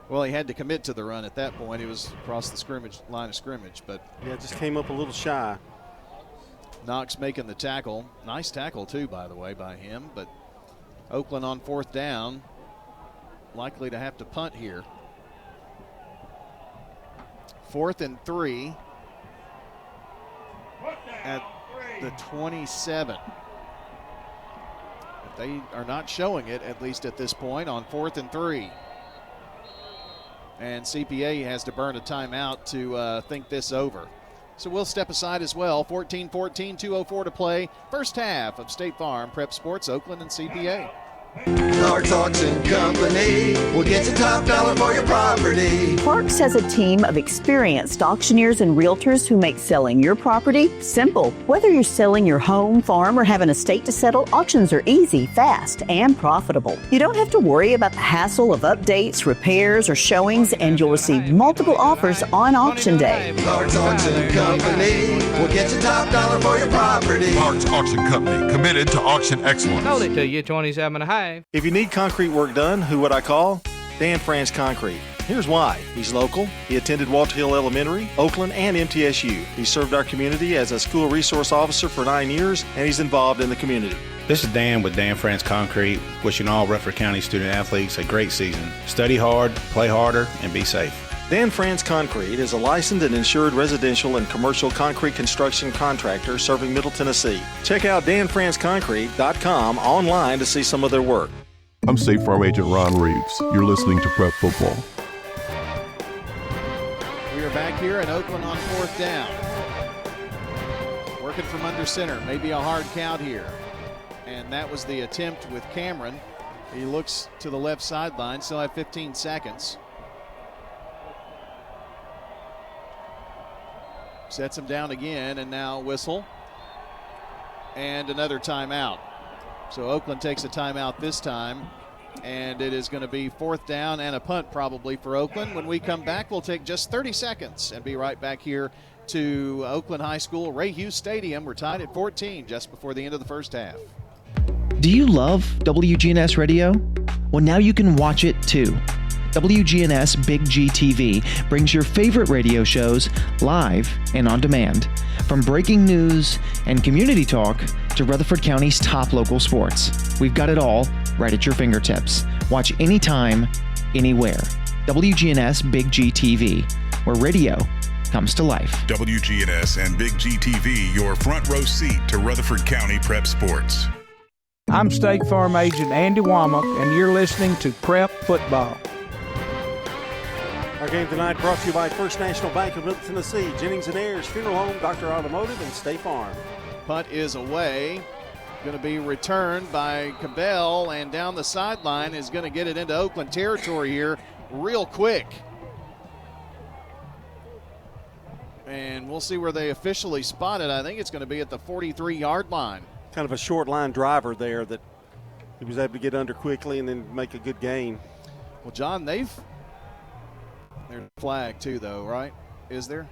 Well, he had to commit to the run at that point. He was across the line of scrimmage, but yeah, just came up a little shy. Knox making the tackle. Nice tackle too, by the way, by him. But Oakland on 4th down, likely to have to punt here. 4th and 3 at the 27. But they are not showing it, at least at this point, on 4th and 3. And CPA has to burn a timeout to think this over. So we'll step aside as well. 14-14, 2:04 to play. First half of State Farm Prep Sports, Oakland and CPA. Clark's Auction Company will get you top dollar for your property. Clark's has a team of experienced auctioneers and realtors who make selling your property simple. Whether you're selling your home, farm, or have an estate to settle, auctions are easy, fast, and profitable. You don't have to worry about the hassle of updates, repairs, or showings, and you'll receive multiple offers on auction day. Clark's Auction Company will get you top dollar for your property. Clark's Auction Company, committed to auction excellence. Sold it to you, 27.5. If you need concrete work done, who would I call? Dan France Concrete. Here's why. He's local. He attended Walter Hill Elementary, Oakland, and MTSU. He served our community as a school resource officer for 9 years, and he's involved in the community. This is Dan with Dan France Concrete, wishing all Rutherford County student athletes a great season. Study hard, play harder, and be safe. Dan France Concrete is a licensed and insured residential and commercial concrete construction contractor serving Middle Tennessee. Check out danfranceconcrete.com online to see some of their work. I'm State Farm Agent Ron Reeves. You're listening to Prep Football. We are back here in Oakland on 4th down. Working from under center. Maybe a hard count here. And that was the attempt with Cameron. He looks to the left sideline. Still have 15 seconds. Sets him down again, and now whistle. And another timeout. So Oakland takes a timeout this time, and it is going to be 4th down and a punt probably for Oakland. When we come back, we'll take just 30 seconds and be right back here to Oakland High School, Ray Hughes Stadium. We're tied at 14 just before the end of the first half. Do you love WGNS Radio? Well, now you can watch it too. WGNS Big G TV brings your favorite radio shows live and on demand. From breaking news and community talk to Rutherford County's top local sports. We've got it all right at your fingertips. Watch anytime, anywhere. WGNS Big G TV, where radio comes to life. WGNS and Big G TV, your front row seat to Rutherford County Prep Sports. I'm State Farm Agent Andy Womack, and you're listening to Prep Football. Our game tonight brought to you by First National Bank of Middle Tennessee, Jennings & Ayers, Funeral Home, Dr. Automotive, and State Farm. Punt is away. Going to be returned by Cabell, and down the sideline is going to get it into Oakland territory here real quick. And we'll see where they officially spot it. I think it's going to be at the 43-yard line. Kind of a short line driver there that he was able to get under quickly and then make a good gain. Well, John, there's a flag too, though, right? Is there?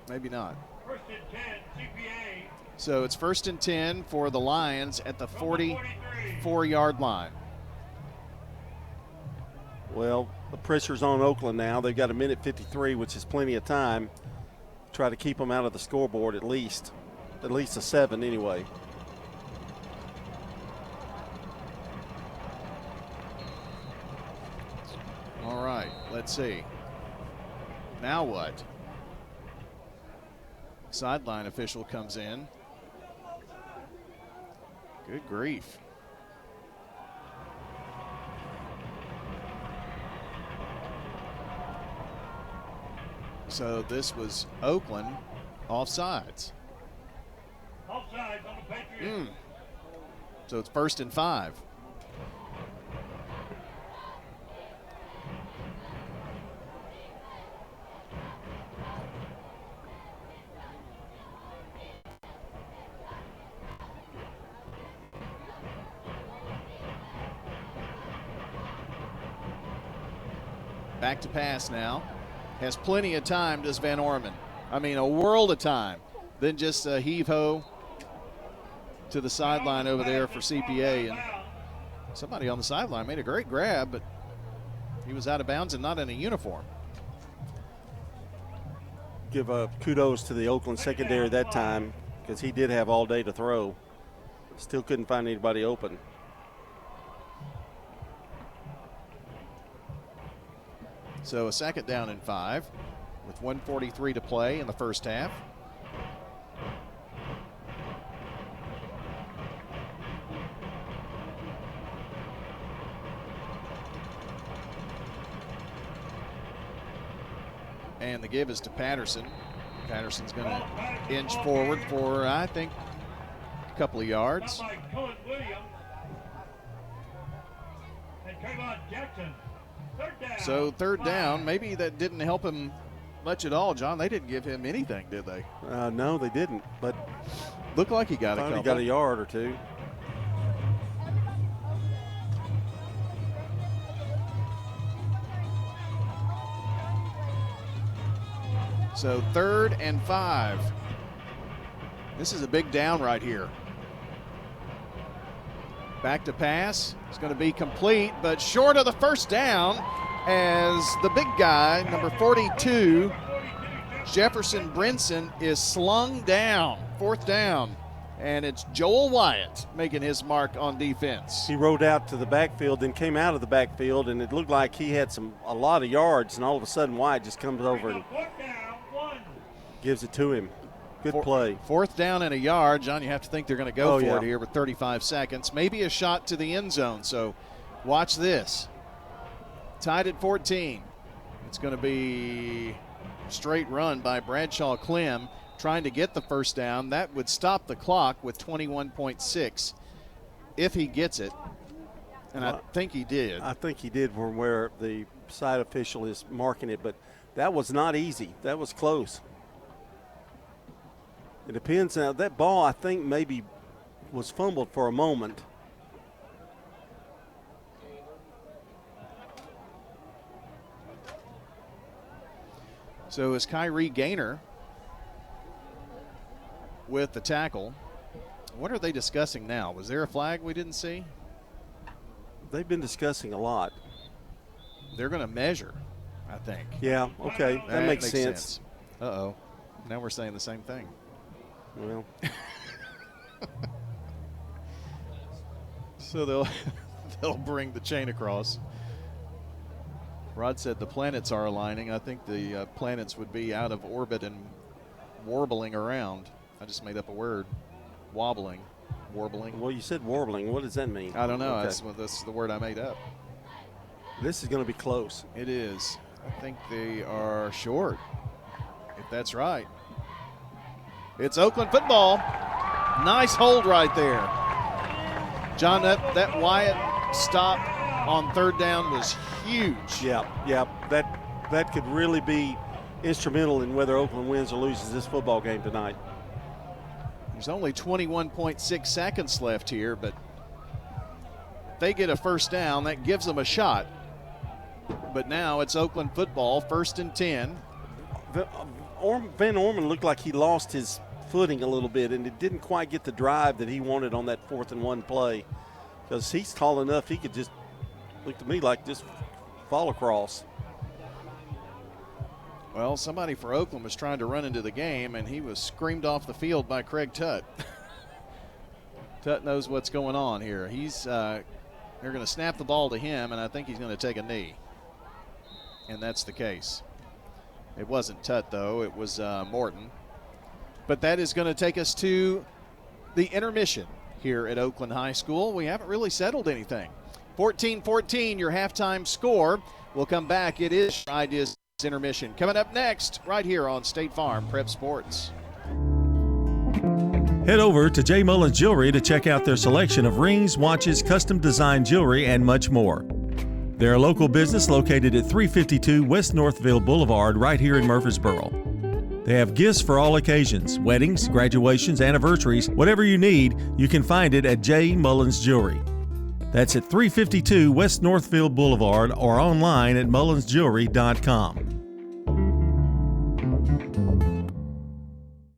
Maybe not. First and 10, CPA. So it's 1st and 10 for the Lions at the 44-yard line. Well, the pressure's on Oakland now. They've got 1:53, which is plenty of time. Try to keep them out of the scoreboard at least a 7 anyway. All right, let's see. Now what? Sideline official comes in. Good grief. So this was Oakland offsides. Offsides on the Patriots. So it's 1st and 5. Back to pass now. Has plenty of time, does Van Orman. I mean, a world of time. Then just a heave-ho to the sideline over there for CPA. And somebody on the sideline made a great grab, but He was out of bounds and not in a uniform. Give kudos to the Oakland secondary that time because he did have all day to throw. Still couldn't find anybody open. So a second down and 5 with 1:43 to play in the first half. And the give is to Patterson. Patterson's going to inch forward for, I think, a couple of yards. So third down, maybe that didn't help him much at all, John. They didn't give him anything, did they? No, they didn't, but looked like he got a couple. He got a yard or two. So 3rd and 5. This is a big down right here. Back to pass. It's going to be complete, but short of the first down as the big guy, number 42, Jefferson Brinson, is slung down. 4th down. And it's Joel Wyatt making his mark on defense. He rode out to the backfield, then came out of the backfield, and it looked like he had a lot of yards, and all of a sudden Wyatt just comes over and gives it to him. Good play. 4th down and a yard. John, you have to think they're going to go for yeah. it here with 35 seconds. Maybe a shot to the end zone, so watch this. Tied at 14. It's going to be straight run by Bradshaw Clem trying to get the first down. That would stop the clock with 21.6 if he gets it. And I think he did. I think he did from where the side official is marking it, but that was not easy. That was close. It depends. Now, that ball, I think, maybe was fumbled for a moment. So is Kyrie Gaynor with the tackle. What are they discussing now? Was there a flag we didn't see? They've been discussing a lot. They're going to measure, I think. Yeah, okay. That makes sense. Uh-oh. Now we're saying the same thing. Well. So they'll bring the chain across. Rod said the planets are aligning. I think the planets would be out of orbit and warbling around. I just made up a word. Wobbling. Warbling. Well, you said warbling. What does that mean? I don't know. Okay. That's the word I made up. This is going to be close. It is. I think they are short, if that's right. It's Oakland football. Nice hold right there. John, that Wyatt stop on third down was huge. Yeah. That could really be instrumental in whether Oakland wins or loses this football game tonight. There's only 21.6 seconds left here, but if they get a first down, that gives them a shot. But now it's Oakland football, 1st and 10. Van Orman looked like he lost his footing a little bit, and it didn't quite get the drive that he wanted on that 4th and 1 play, because he's tall enough he could just, look to me like just fall across. Well, somebody for Oakland was trying to run into the game, and he was screamed off the field by Craig Tutt. Tutt knows what's going on here. They're going to snap the ball to him, and I think he's going to take a knee. And that's the case. It wasn't Tutt, though. It was Morton. But that is going to take us to the intermission here at Oakland High School. We haven't really settled anything. 14-14, your halftime score. We'll come back. It is Ideas intermission. Coming up next, right here on State Farm Prep Sports. Head over to J. Mullins Jewelry to check out their selection of rings, watches, custom designed jewelry, and much more. They're a local business located at 352 West Northville Boulevard right here in Murfreesboro. They have gifts for all occasions, weddings, graduations, anniversaries, whatever you need, you can find it at J. Mullins Jewelry. That's at 352 West Northville Boulevard or online at mullinsjewelry.com.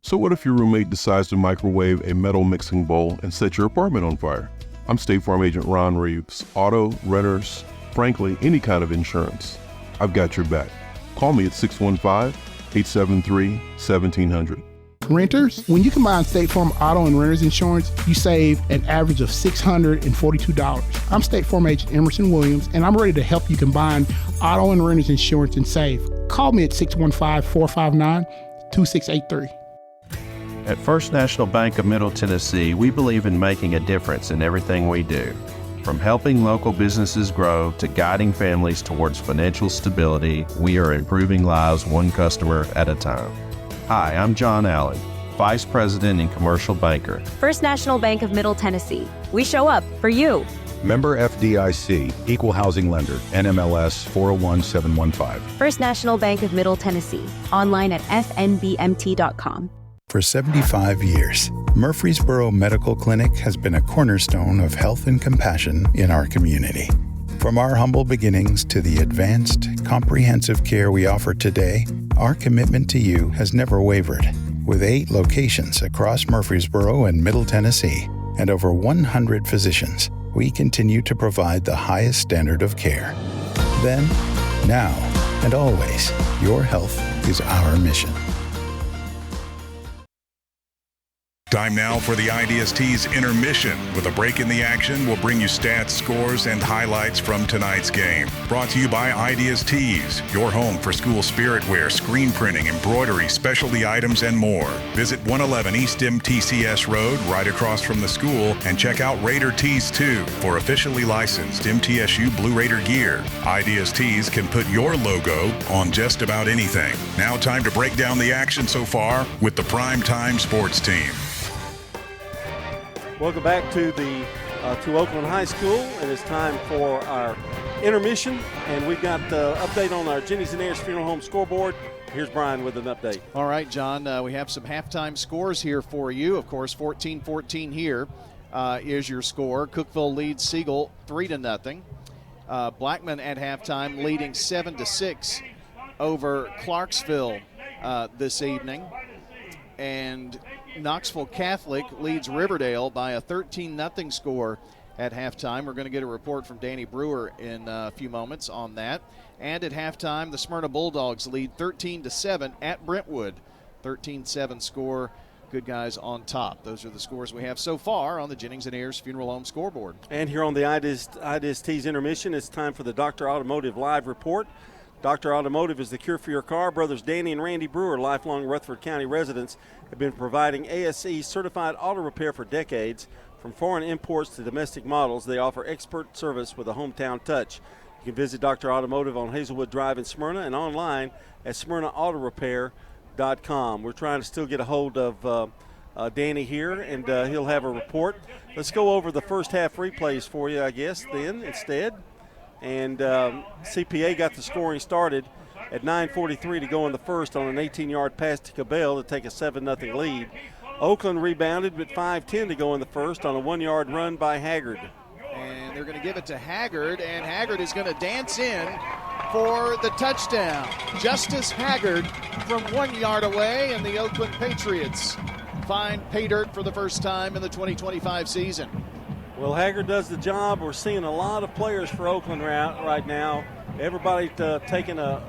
So what if your roommate decides to microwave a metal mixing bowl and set your apartment on fire? I'm State Farm Agent Ron Reeves. Auto, renters, frankly, any kind of insurance. I've got your back. Call me at 615-873-1700. Renters, when you combine State Farm auto and renter's insurance, you save an average of $642. I'm State Farm agent Emerson Williams, and I'm ready to help you combine auto and renter's insurance and save. Call me at 615-459-2683. At First National Bank of Middle Tennessee, we believe in making a difference in everything we do. From helping local businesses grow to guiding families towards financial stability, we are improving lives one customer at a time. Hi, I'm John Allen, Vice President and Commercial Banker. First National Bank of Middle Tennessee. We show up for you. Member FDIC, Equal Housing Lender, NMLS 401715. First National Bank of Middle Tennessee. Online at fnbmt.com. For 75 years, Murfreesboro Medical Clinic has been a cornerstone of health and compassion in our community. From our humble beginnings to the advanced, comprehensive care we offer today, our commitment to you has never wavered. With 8 locations across Murfreesboro and Middle Tennessee and over 100 physicians, we continue to provide the highest standard of care. Then, now, and always, your health is our mission. Time now for the IDST's intermission. With a break in the action, we'll bring you stats, scores, and highlights from tonight's game. Brought to you by IDST's, your home for school spirit wear, screen printing, embroidery, specialty items, and more. Visit 111 East MTCS Road, right across from the school, and check out Raider Tees 2 for officially licensed MTSU Blue Raider gear. IDST's can put your logo on just about anything. Now time to break down the action so far with the Prime Time Sports Team. Welcome back to Oakland High School. It is time for our intermission, and we've got the update on our Jennings and Ayers Funeral Home scoreboard. Here's Brian with an update. All right, John, we have some halftime scores here for you. Of course, 14-14 here is your score. Cookeville leads Siegel 3-0. Blackman at halftime leading 7-6 over Clarksville this evening. And Knoxville Catholic leads Riverdale by a 13-0 score at halftime. We're going to get a report from Danny Brewer in a few moments on that. And at halftime, the Smyrna Bulldogs lead 13-7 at Brentwood. 13-7 score. Good guys on top. Those are the scores we have so far on the Jennings and Ayers Funeral Home scoreboard. And here on the IDST's intermission, it's time for the Dr. Automotive Live Report. Dr. Automotive is the cure for your car. Brothers Danny and Randy Brewer, lifelong Rutherford County residents, have been providing ASE certified auto repair for decades. From foreign imports to domestic models, they offer expert service with a hometown touch. You can visit Dr. Automotive on Hazelwood Drive in Smyrna and online at smyrnaautorepair.com. We're trying to still get a hold of Danny here, and he'll have a report. Let's go over the first half replays for you, I guess, then instead. And CPA got the scoring started at 9:43 to go in the first on an 18-yard pass to Cabell to take a 7-0 lead. Oakland rebounded with 5:10 to go in the first on a 1-yard run by Haggard. And they're going to give it to Haggard, and Haggard is going to dance in for the touchdown. Justice Haggard from 1 yard away, and the Oakland Patriots find pay dirt for the first time in the 2025 season. Well, Haggard does the job. We're seeing a lot of players for Oakland right now. Everybody taking a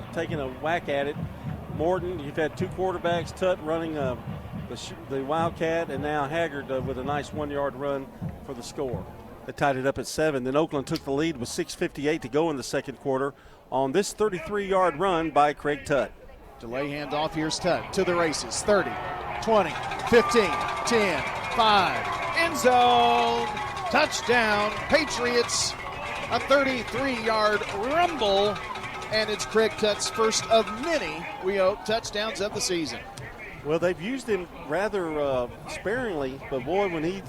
whack at it. Morton, you've had 2 quarterbacks, Tutt running the Wildcat, and now Haggard with a nice 1-yard run for the score. They tied it up at 7. Then Oakland took the lead with 6:58 to go in the second quarter on this 33-yard run by Craig Tutt. Delay handoff. Here's Tutt to the races. 30, 20, 15, 10, 5. End zone. Touchdown, Patriots. A 33-yard rumble, and it's Craig Tutt's first of many, we hope, touchdowns of the season. Well, they've used him rather sparingly, but boy, when he's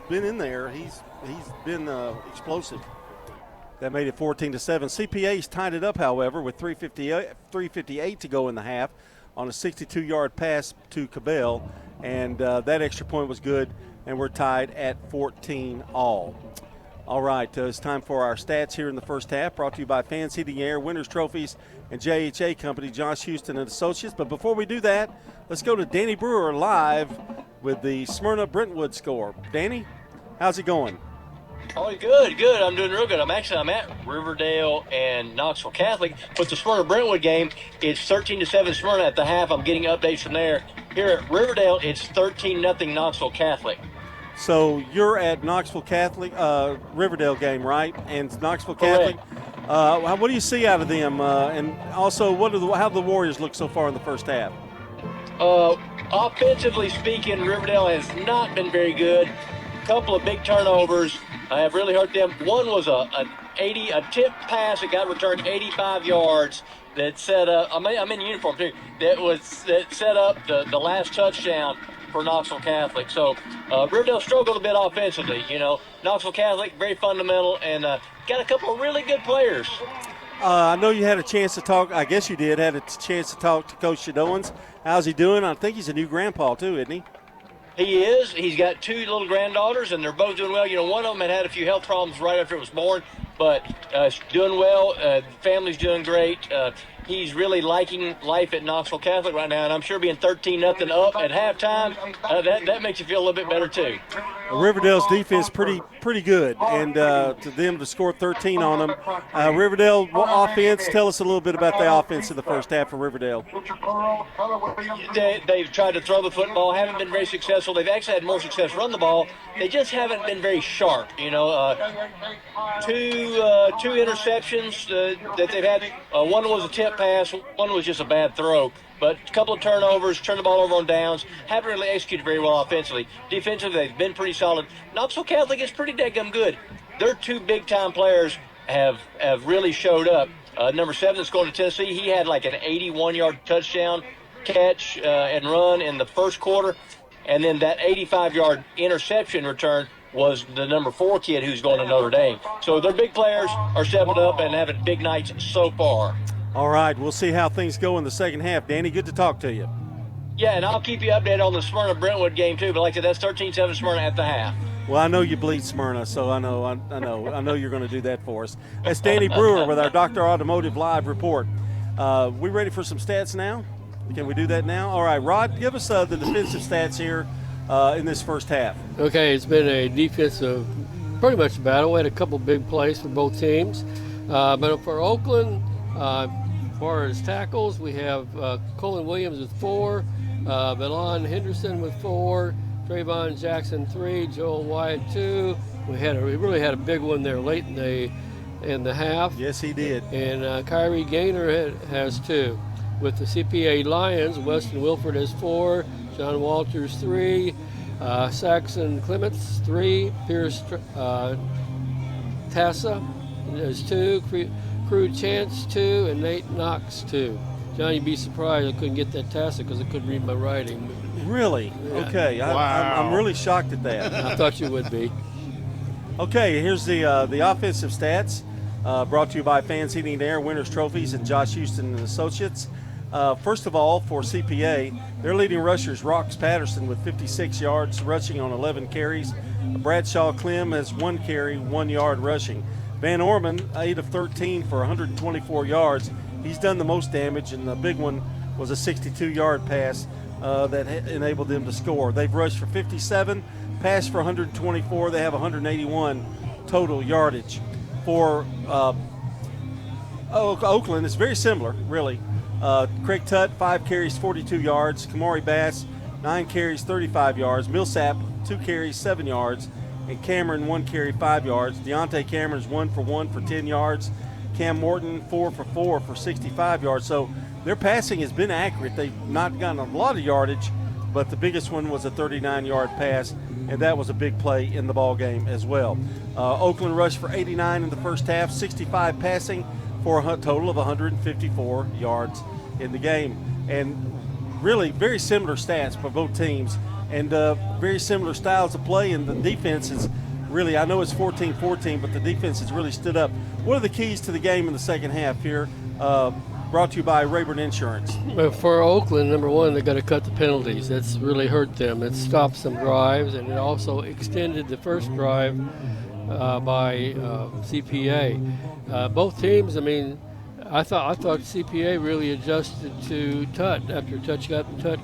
been in there, he's been explosive. That made it 14-7. CPA's tied it up, however, with 3:58 to go in the half on a 62-yard pass to Cabell, and that extra point was good. And we're tied at 14 all. All right, it's time for our stats here in the first half, brought to you by Fans Heating Air, Winners Trophies, and JHA Company, Josh Houston and Associates. But before we do that, let's go to Danny Brewer live with the Smyrna Brentwood score. Danny, how's it going? Oh, good. I'm doing real good. I'm at Riverdale and Knoxville Catholic. With the Smyrna-Brentwood game, it's 13-7 Smyrna at the half. I'm getting updates from there. Here at Riverdale, it's 13-0 Knoxville Catholic. So you're at Knoxville Catholic, Riverdale game, right? And Knoxville Catholic. What do you see out of them? And also, how do the Warriors look so far in the first half? Offensively speaking, Riverdale has not been very good. A couple of big turnovers have really hurt them. One was a tip pass that got returned 85 yards that set up. I'm in uniform too. That set up the last touchdown for Knoxville Catholic. So Riverdale struggled a bit offensively. Knoxville Catholic very fundamental and got a couple of really good players. I know you had a chance to talk. I guess you did. Had a chance to talk to Coach Shadowans. How's he doing? I think he's a new grandpa too, isn't he? He is. He's got 2 little granddaughters, and they're both doing well. One of them had a few health problems right after it was born, but doing well. Family's doing great. He's really liking life at Knoxville Catholic right now, and I'm sure being 13-0 up at halftime, that makes you feel a little bit better too. Riverdale's defense pretty good, and to them to score 13 on them. Riverdale offense, tell us a little bit about the offense in the first half for Riverdale. They've tried to throw the football, haven't been very successful. They've actually had more success run the ball. They just haven't been very sharp. Two interceptions that they've had. One was a tip pass, one was just a bad throw. But a couple of turnovers, turned the ball over on downs, haven't really executed very well offensively. Defensively, they've been pretty solid. Knoxville Catholic is pretty daggum good. Their 2 big-time players have really showed up. Number 7 that's going to Tennessee, he had like an 81-yard touchdown catch and run in the first quarter. And then that 85-yard interception return was the number 4 kid who's going to Notre Dame. So their big players are stepping up and having big nights so far. All right, we'll see how things go in the second half. Danny, good to talk to you. Yeah, and I'll keep you updated on the Smyrna-Brentwood game too. But like I said, that's 13-7 Smyrna at the half. Well, I know you bleed Smyrna, so I know you're going to do that for us. That's Danny Brewer with our Dr. Automotive Live report. We ready for some stats now? Can we do that now? All right, Rod, give us the defensive stats here in this first half. Okay, it's been a defensive pretty much battle. We had a couple big plays for both teams. But for Oakland, as far as tackles, we have Colin Williams with 4, Belon Henderson with 4, Trayvon Jackson 3, Joel Wyatt 2. We really had a big one there late in the half. Yes, he did. And Kyrie Gaynor has 2. With the CPA Lions, Weston Wilford has 4, John Walters 3, Saxon Clements 3, Pierce Tassa has 2, Crew Chance 2, and Nate Knox 2. John, you'd be surprised I couldn't get that Tassa because I couldn't read my writing. Really? Yeah. Okay. Wow. I'm really shocked at that. I thought you would be. Okay, here's the offensive stats brought to you by Fans Heating and Air, Winners Trophies, and Josh Houston and Associates. First of all, for CPA, their leading rushers, Rox Patterson with 56 yards rushing on 11 carries. Bradshaw Clem has 1 carry, 1 yard rushing. Van Orman, 8 of 13 for 124 yards. He's done the most damage, and the big one was a 62-yard pass that enabled them to score. They've rushed for 57, passed for 124. They have 181 total yardage. For Oakland, it's very similar, really. Craig Tutt, 5 carries, 42 yards. Kamari Bass, 9 carries, 35 yards. Millsap, 2 carries, 7 yards. And Cameron, 1 carry, 5 yards. Deontay Cameron's 1 for 1 for 10 yards. Cam Morton, 4 for 4 for 65 yards. So their passing has been accurate. They've not gotten a lot of yardage, but the biggest one was a 39-yard pass, and that was a big play in the ball game as well. Oakland rushed for 89 in the first half, 65 passing for a total of 154 yards in the game. And really very similar stats for both teams, and very similar styles of play, and the defense is really, I know it's 14-14, but the defense has really stood up. What are the keys to the game in the second half here? Brought to you by Rayburn Insurance. For Oakland, number 1, they got to cut the penalties. That's really hurt them. It stopped some drives, and it also extended the first drive by CPA. Both teams, I mean, I thought CPA really adjusted to Tutt after Tutt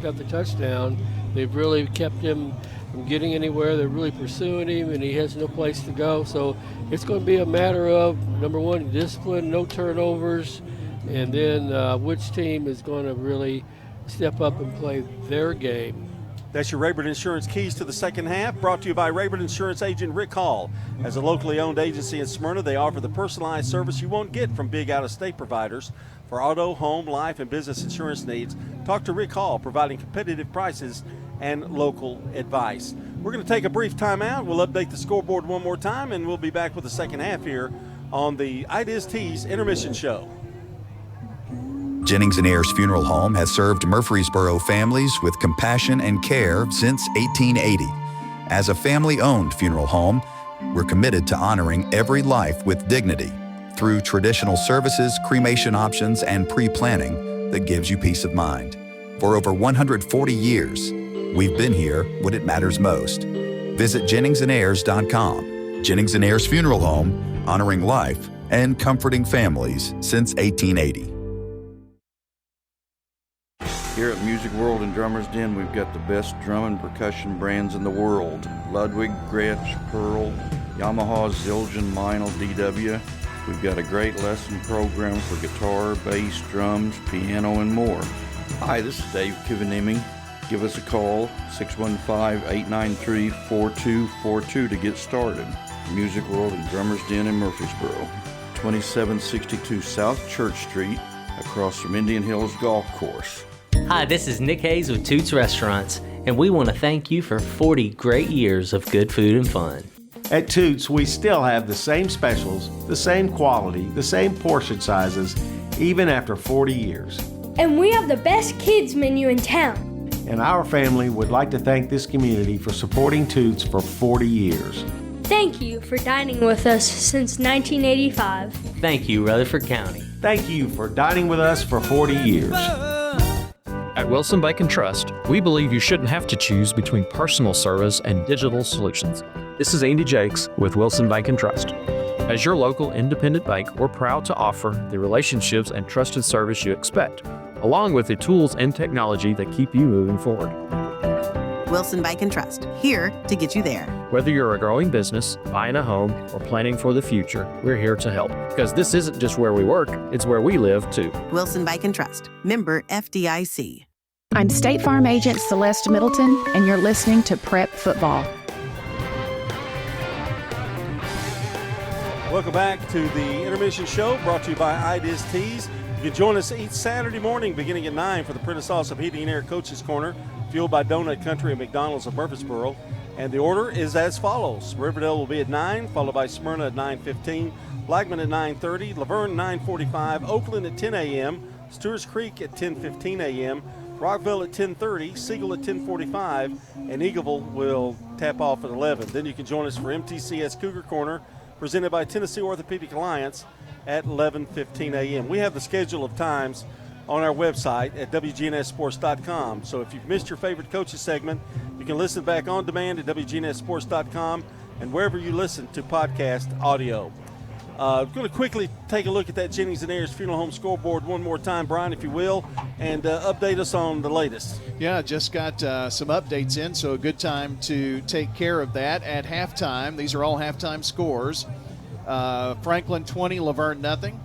got the touchdown. They've really kept him from getting anywhere. They're really pursuing him, and he has no place to go. So it's going to be a matter of, number one, discipline, no turnovers, and then which team is going to really step up and play their game. That's your Rayburn Insurance Keys to the second half, brought to you by Rayburn Insurance agent Rick Hall. As a locally owned agency in Smyrna, they offer the personalized service you won't get from big out-of-state providers. For auto, home, life, and business insurance needs, talk to Rick Hall, providing competitive prices and local advice. We're going to take a brief timeout. We'll update the scoreboard one more time, and we'll be back with the second half here on the Ideas Tees Intermission Show. Jennings & Ayers Funeral Home has served Murfreesboro families with compassion and care since 1880. As a family-owned funeral home, we're committed to honoring every life with dignity through traditional services, cremation options, and pre-planning that gives you peace of mind. For over 140 years, we've been here when it matters most. Visit JenningsandAyers.com. Jennings & Ayers Funeral Home, honoring life and comforting families since 1880. Here at Music World and Drummers Den, we've got the best drum and percussion brands in the world. Ludwig, Gretsch, Pearl, Yamaha, Zildjian, Meinl, DW. We've got a great lesson program for guitar, bass, drums, piano, and more. Hi, this is Dave Kivanimi. Give us a call, 615-893-4242 to get started. Music World and Drummers Den in Murfreesboro, 2762 South Church Street, across from Indian Hills Golf Course. Hi, this is Nick Hayes with Toots Restaurants, and we want to thank you for 40 great years of good food and fun. At Toots, we still have the same specials, the same quality, the same portion sizes, even after 40 years. And we have the best kids menu in town. And our family would like to thank this community for supporting Toots for 40 years. Thank you for dining with us since 1985. Thank you, Rutherford County. Thank you for dining with us for 40 years. At Wilson Bank and Trust, we believe you shouldn't have to choose between personal service and digital solutions. This is Andy Jakes with Wilson Bank and Trust. As your local independent bank, we're proud to offer the relationships and trusted service you expect, along with the tools and technology that keep you moving forward. Wilson Bank and Trust, here to get you there. Whether you're a growing business, buying a home, or planning for the future, we're here to help. Because this isn't just where we work, it's where we live too. Wilson Bank and Trust, member FDIC. I'm State Farm Agent Celeste Middleton, and you're listening to Prep Football. Welcome back to the Intermission Show, brought to you by Ideas Tees. You can join us each Saturday morning beginning at 9 for the Prentice Awesome Heating and Air Coaches Corner, fueled by Donut Country and McDonald's of Murfreesboro. And the order is as follows. Riverdale will be at 9, followed by Smyrna at 9:15, Blackman at 9:30, Laverne 9:45, Oakland at 10 a.m., Stewart's Creek at 10:15 a.m., Rockville at 10:30, Siegel at 10:45, and Eagleville will tap off at 11. Then you can join us for MTCS Cougar Corner, presented by Tennessee Orthopedic Alliance at 11:15 a.m. We have the schedule of times on our website at WGNSSports.com. So if you've missed your favorite coaches segment, you can listen back on demand at WGNSSports.com and wherever you listen to podcast audio. I'm going to quickly take a look at that Jennings & Ayers Funeral Home scoreboard one more time, Brian, if you will, and update us on the latest. Yeah, just got some updates in, so a good time to take care of that at halftime. These are all halftime scores. Franklin 20, Laverne nothing.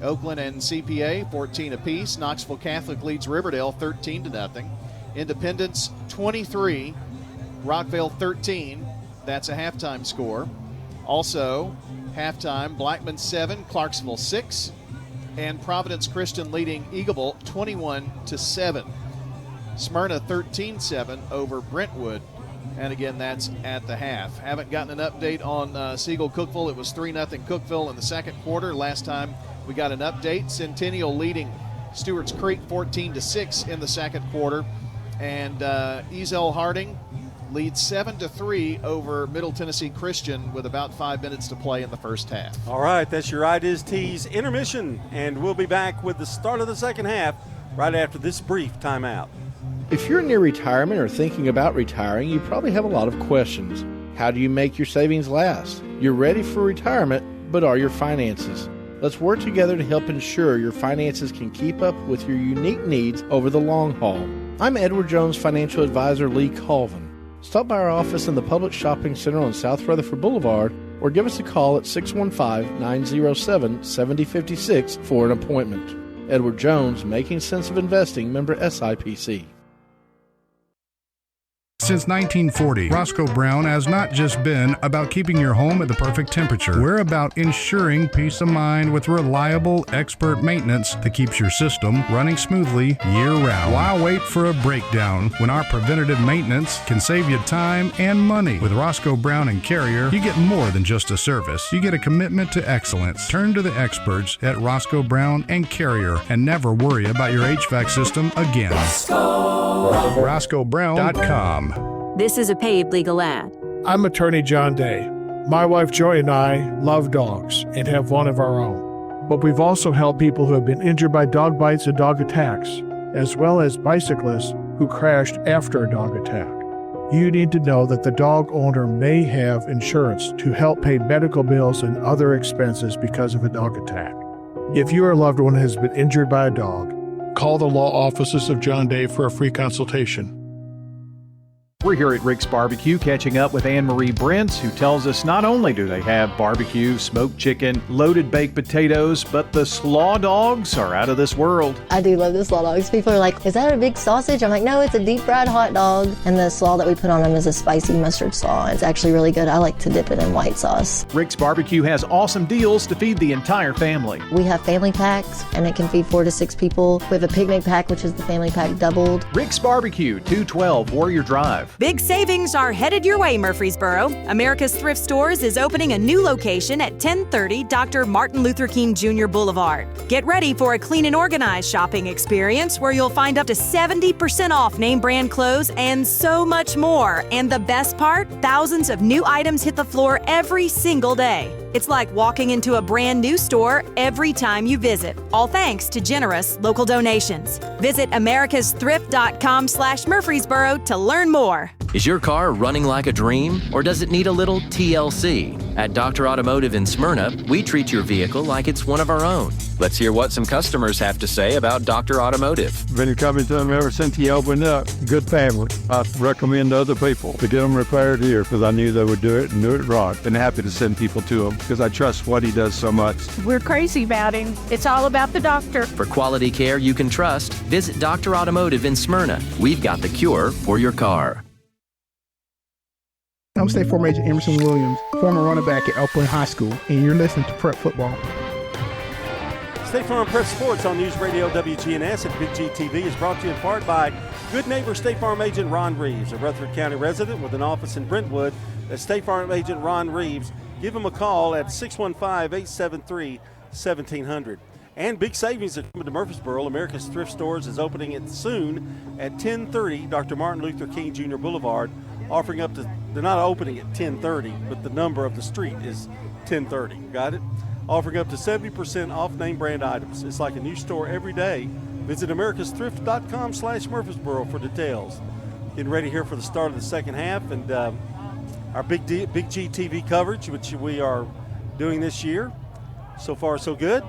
Oakland and CPA 14 apiece. Knoxville Catholic leads Riverdale 13-0. Independence 23, Rockville 13. That's a halftime score. Also, halftime, Blackman 7, Clarksville 6, and Providence Christian leading Eagleville 21-7. Smyrna 13-7 over Brentwood. And again, that's at the half. Haven't gotten an update on Siegel Cookeville. It was 3-0 Cookeville in the second quarter. Last time we got an update. Centennial leading Stewart's Creek 14-6 in the second quarter. And Ezel Harding leads 7-3 over Middle Tennessee Christian with about 5 minutes to play in the first half. All right, that's your Ideas Tees intermission, and we'll be back with the start of the second half right after this brief timeout. If you're near retirement or thinking about retiring, you probably have a lot of questions. How do you make your savings last? You're ready for retirement, but are your finances? Let's work together to help ensure your finances can keep up with your unique needs over the long haul. I'm Edward Jones Financial Advisor Lee Colvin. Stop by our office in the Public Shopping Center on South Rutherford Boulevard or give us a call at 615-907-7056 for an appointment. Edward Jones, Making Sense of Investing, member SIPC. Since 1940, Roscoe Brown has not just been about keeping your home at the perfect temperature. We're about ensuring peace of mind with reliable, expert maintenance that keeps your system running smoothly year-round. Why wait for a breakdown when our preventative maintenance can save you time and money? With Roscoe Brown and Carrier, you get more than just a service. You get a commitment to excellence. Turn to the experts at Roscoe Brown and Carrier and never worry about your HVAC system again. RoscoeBrown.com. This is a paid legal ad. I'm attorney John Day. My wife Joy and I love dogs and have one of our own. But we've also helped people who have been injured by dog bites and dog attacks, as well as bicyclists who crashed after a dog attack. You need to know that the dog owner may have insurance to help pay medical bills and other expenses because of a dog attack. If your loved one has been injured by a dog, call the law offices of John Day for a free consultation. We're here at Rick's Barbecue catching up with Anne-Marie Brents, who tells us not only do they have barbecue, smoked chicken, loaded baked potatoes, but the slaw dogs are out of this world. I do love the slaw dogs. People are like, is that a big sausage? I'm like, no, it's a deep fried hot dog. And the slaw that we put on them is a spicy mustard slaw. It's actually really good. I like to dip it in white sauce. Rick's Barbecue has awesome deals to feed the entire family. We have family packs, and it can feed 4 to 6 people. We have a picnic pack, which is the family pack doubled. Rick's Barbecue, 212 Warrior Drive. Big savings are headed your way, Murfreesboro. America's Thrift Stores is opening a new location at 1030 Dr. Martin Luther King Jr. Boulevard. Get ready for a clean and organized shopping experience where you'll find up to 70% off name brand clothes and so much more. And the best part, thousands of new items hit the floor every single day. It's like walking into a brand new store every time you visit, all thanks to generous local donations. Visit americasthrift.com/Murfreesboro to learn more. Is your car running like a dream, or does it need a little TLC? At Dr. Automotive in Smyrna, we treat your vehicle like it's one of our own. Let's hear what some customers have to say about Dr. Automotive. Been coming to them ever since he opened up. Good family. I recommend other people to get them repaired here because I knew they would do it and do it right. Been happy to send people to him because I trust what he does so much. We're crazy about him. It's all about the doctor. For quality care you can trust, visit Dr. Automotive in Smyrna. We've got the cure for your car. I'm State Farm Agent Emerson Williams, former running back at Oakland High School, and you're listening to Prep Football. State Farm Prep Sports on News Radio WGNS at Big G TV is brought to you in part by good neighbor State Farm Agent Ron Reeves, a Rutherford County resident with an office in Brentwood. That's State Farm Agent Ron Reeves. Give him a call at 615-873-1700. And big savings are coming to Murfreesboro. America's Thrift Stores is opening it soon at 1030 Dr. Martin Luther King Jr. Boulevard, offering up to, they're not opening at 1030, but the number of the street is 1030. Got it? Offering up to 70% off name brand items. It's like a new store every day. Visit americasthrift.com/Murfreesboro for details. Getting ready here for the start of the second half, and our Big G TV coverage, which we are doing this year. So far, so good.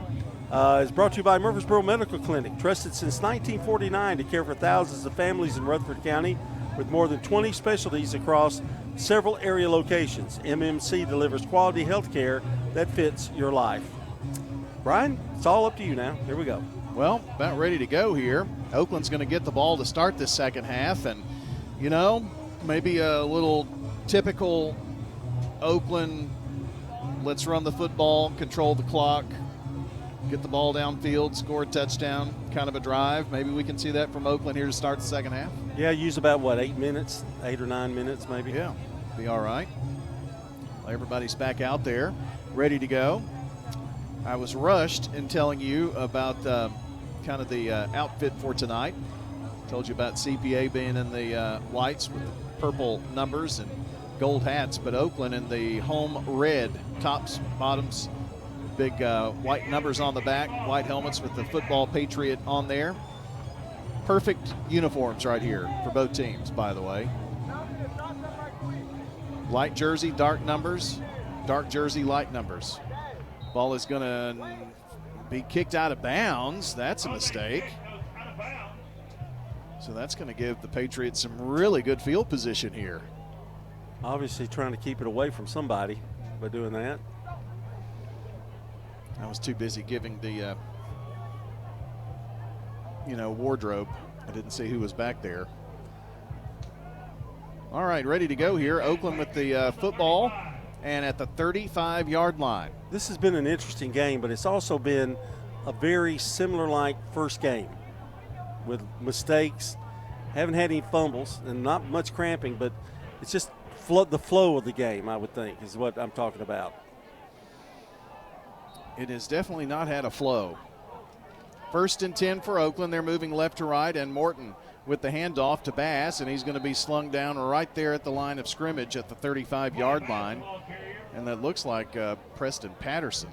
Is brought to you by Murfreesboro Medical Clinic, trusted since 1949 to care for thousands of families in Rutherford County with more than 20 specialties across several area locations. MMC delivers quality health care that fits your life. Brian, it's all up to you now. Here we go. Well, about ready to go here. Oakland's going to get the ball to start this second half, and, you know, maybe a little typical Oakland, let's run the football, control the clock, get the ball downfield, score a touchdown kind of a drive. Maybe we can see that from Oakland here to start the second half. Yeah, use about, 8 minutes, 8 or 9 minutes maybe. Yeah, be all right. Everybody's back out there, ready to go. I was rushed in telling you about kind of the outfit for tonight. Told you about CPA being in the whites with the purple numbers and gold hats, but Oakland in the home red, tops, bottoms, big white numbers on the back, white helmets with the football Patriot on there. Perfect uniforms right here for both teams, by the way. Light jersey, dark numbers, dark jersey, light numbers. Ball is going to be kicked out of bounds. That's a mistake. So that's going to give the Patriots some really good field position here. Obviously trying to keep it away from somebody by doing that. I was too busy giving the, wardrobe. I didn't see who was back there. All right, ready to go here. Oakland with the football and at the 35-yard line. This has been an interesting game, but it's also been a very similar-like first game with mistakes. Haven't had any fumbles and not much cramping, but it's just the flow of the game, I would think, is what I'm talking about. It has definitely not had a flow. 1st and 10 for Oakland. They're moving left to right, and Morton with the handoff to Bass, and he's going to be slung down right there at the line of scrimmage at the 35-yard line. And that looks like Preston Patterson.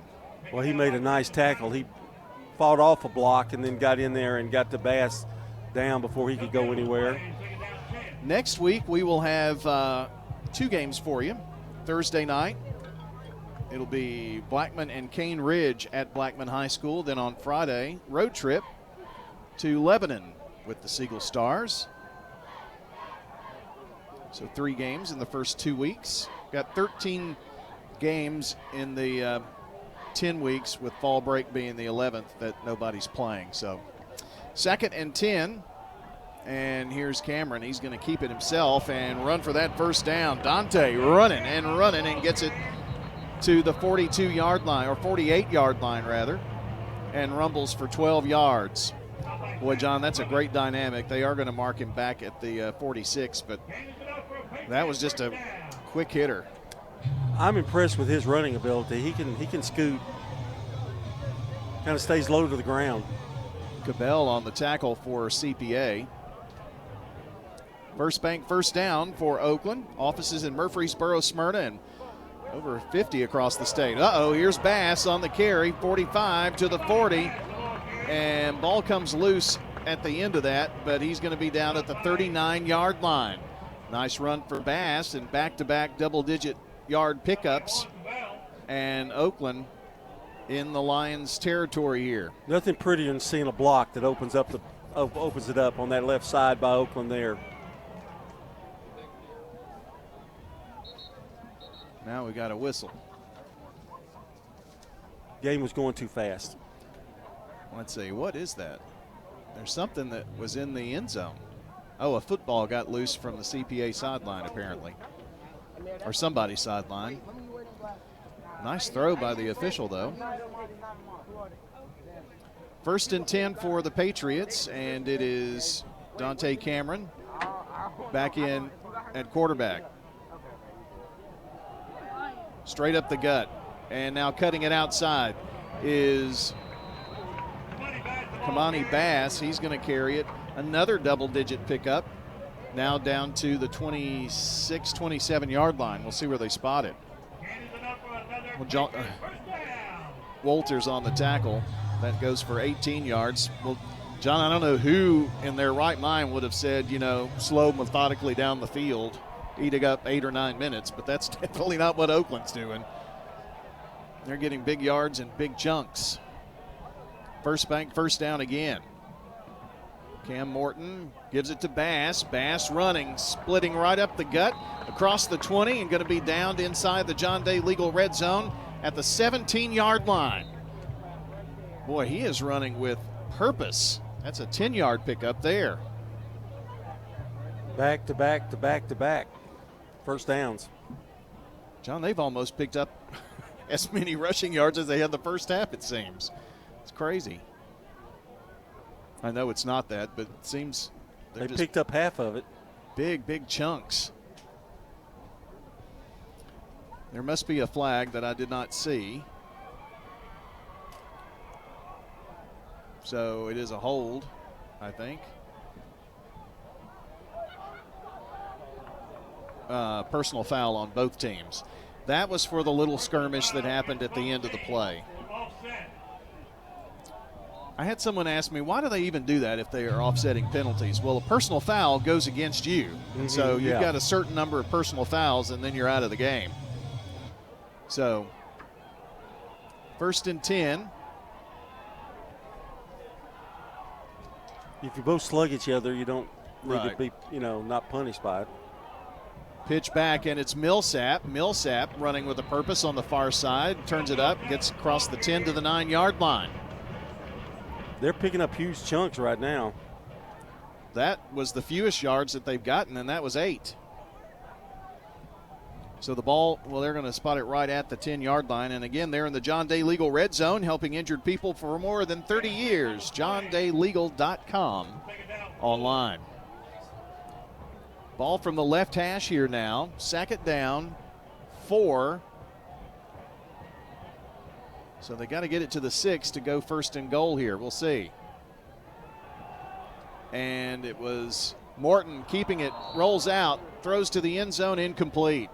Well, he made a nice tackle. He fought off a block and then got in there and got the Bass down before he could go anywhere. Next week, we will have 2 games for you. Thursday night, it'll be Blackman and Cane Ridge at Blackman High School. Then on Friday, road trip to Lebanon with the Siegel Stars. So 3 games in the first 2 weeks. Got 13 games in the 10 weeks, with fall break being the 11th that nobody's playing. So 2nd and 10. And here's Cameron. He's going to keep it himself and run for that first down. Dante running and gets it to the 42-yard line, or 48-yard line rather, and rumbles for 12 yards. Boy, John, that's a great dynamic. They are going to mark him back at the 46, but that was just a quick hitter. I'm impressed with his running ability. He can scoot. Kind of stays low to the ground. Cabell on the tackle for CPA. First bank first down for Oakland. Offices in Murfreesboro, Smyrna, and over 50 across the state. Here's Bass on the carry, 45 to the 40. And ball comes loose at the end of that, but he's going to be down at the 39-yard line. Nice run for Bass and back-to-back double-digit yard pickups. And Oakland in the Lions' territory here. Nothing prettier than seeing a block that opens it up on that left side by Oakland there. Now we got a whistle. Game was going too fast. Let's see, what is that? There's something that was in the end zone. Oh, a football got loose from the CPA sideline apparently, or somebody's sideline. Nice throw by the official though. 1st and 10 for the Patriots, and it is Dante Cameron back in at quarterback. Straight up the gut, and now cutting it outside is Kamani Bass. He's going to carry it. Another double-digit pickup, now down to the 26, 27-yard line. We'll see where they spot it. Well, Walters on the tackle. That goes for 18 yards. Well, John, I don't know who in their right mind would have said, slow methodically down the field, eating up 8 or 9 minutes, but that's definitely not what Oakland's doing. They're getting big yards and big chunks. First bank, first down again. Cam Morton gives it to Bass. Bass running, splitting right up the gut, across the 20, and going to be downed inside the John Day Legal red zone at the 17-yard line. Boy, he is running with purpose. That's a 10-yard pickup there. Back to back to back to back. First downs. John, they've almost picked up as many rushing yards as they had the first half, it seems. It's crazy. I know it's not that, but it seems they picked up half of it. Big chunks. There must be a flag that I did not see. So it is a hold, I think. Personal foul on both teams. That was for the little skirmish that happened at the end of the play. I had someone ask me, why do they even do that if they are offsetting penalties? Well, a personal foul goes against you. And so you've got a certain number of personal fouls, and then you're out of the game. So, 1st and 10. If you both slug each other, you don't need to be, not punished by it. Pitch back, and it's Millsap. Millsap running with a purpose on the far side. Turns it up, gets across the 10 to the 9-yard line. They're picking up huge chunks right now. That was the fewest yards that they've gotten, and that was 8. So the ball, well, they're going to spot it right at the 10-yard line. And again, they're in the John Day Legal Red Zone, helping injured people for more than 30 years. JohnDayLegal.com online. Ball from the left hash here now. 2nd down, 4. So they got to get it to the 6 to go 1st and goal here. We'll see. And it was Morton keeping it, rolls out, throws to the end zone, incomplete.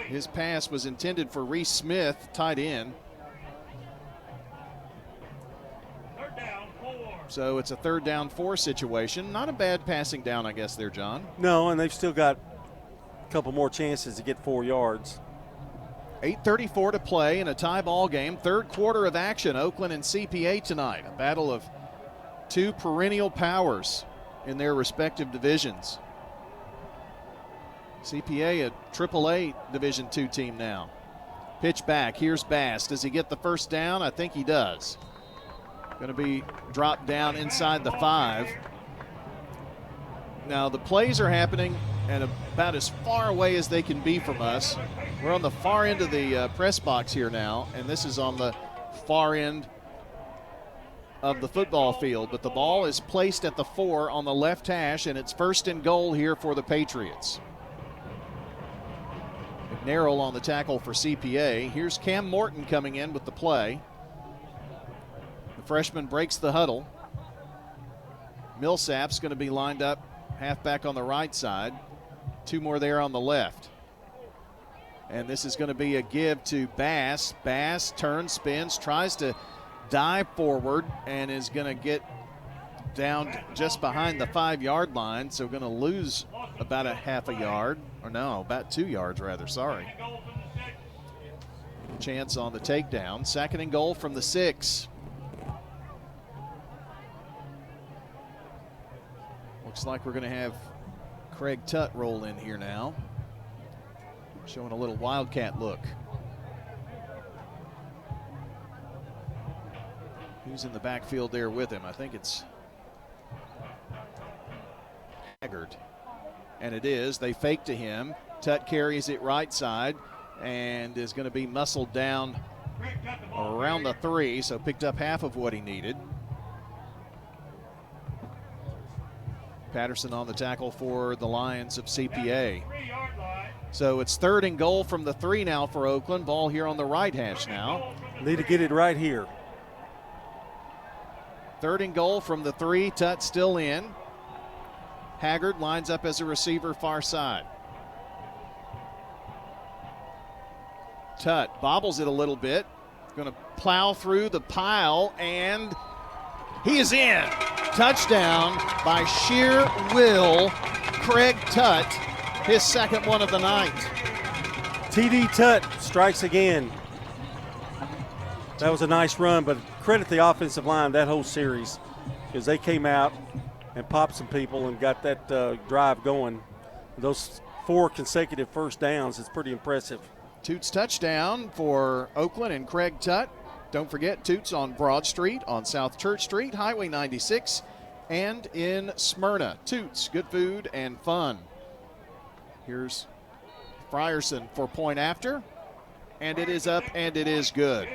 His pass was intended for Reese Smith, tight end. So it's a 3rd down 4 situation. Not a bad passing down, I guess, there, John. No, and they've still got a couple more chances to get 4 yards. 8:34 to play in a tie ball game. 3rd quarter of action. Oakland and CPA tonight. A battle of 2 perennial powers in their respective divisions. CPA, a AAA Division II team now. Pitch back. Here's Bass. Does he get the first down? I think he does. Going to be dropped down inside the 5. Now, the plays are happening and about as far away as they can be from us. We're on the far end of the press box here now, and this is on the far end of the football field. But the ball is placed at the 4 on the left hash, and it's 1st and goal here for the Patriots. McNarroll on the tackle for CPA. Here's Cam Morton coming in with the play. The freshman breaks the huddle. Millsap's going to be lined up halfback on the right side. 2 more there on the left. And this is going to be a give to Bass. Bass turns, spins, tries to dive forward, and is going to get down just behind the 5-yard line. So going to lose about a half a yard. Or no, about 2 yards rather, sorry. Chance on the takedown. 2nd and goal from the 6. Looks like we're going to have Craig Tutt roll in here now. Showing a little Wildcat look. Who's in the backfield there with him? I think it's Haggard. And it is. They fake to him. Tutt carries it right side and is going to be muscled down around the 3, so picked up half of what he needed. Patterson on the tackle for the Lions of CPA. So it's 3rd and goal from the 3 now for Oakland. Ball here on the right hash now. Need to get it right here. 3rd and goal from the 3. Tutt still in. Haggard lines up as a receiver far side. Tutt bobbles it a little bit. Going to plow through the pile, and he is in. Touchdown by sheer will. Craig Tutt, his 2nd one of the night. TD Tutt strikes again. That was a nice run, but credit the offensive line that whole series, because they came out and popped some people and got that drive going. Those 4 consecutive 1st downs is pretty impressive. Toots touchdown for Oakland and Craig Tutt. Don't forget, Toots on Broad Street, on South Church Street, Highway 96, and in Smyrna. Toots, good food and fun. Here's Frierson for point after, and it is up and it is good.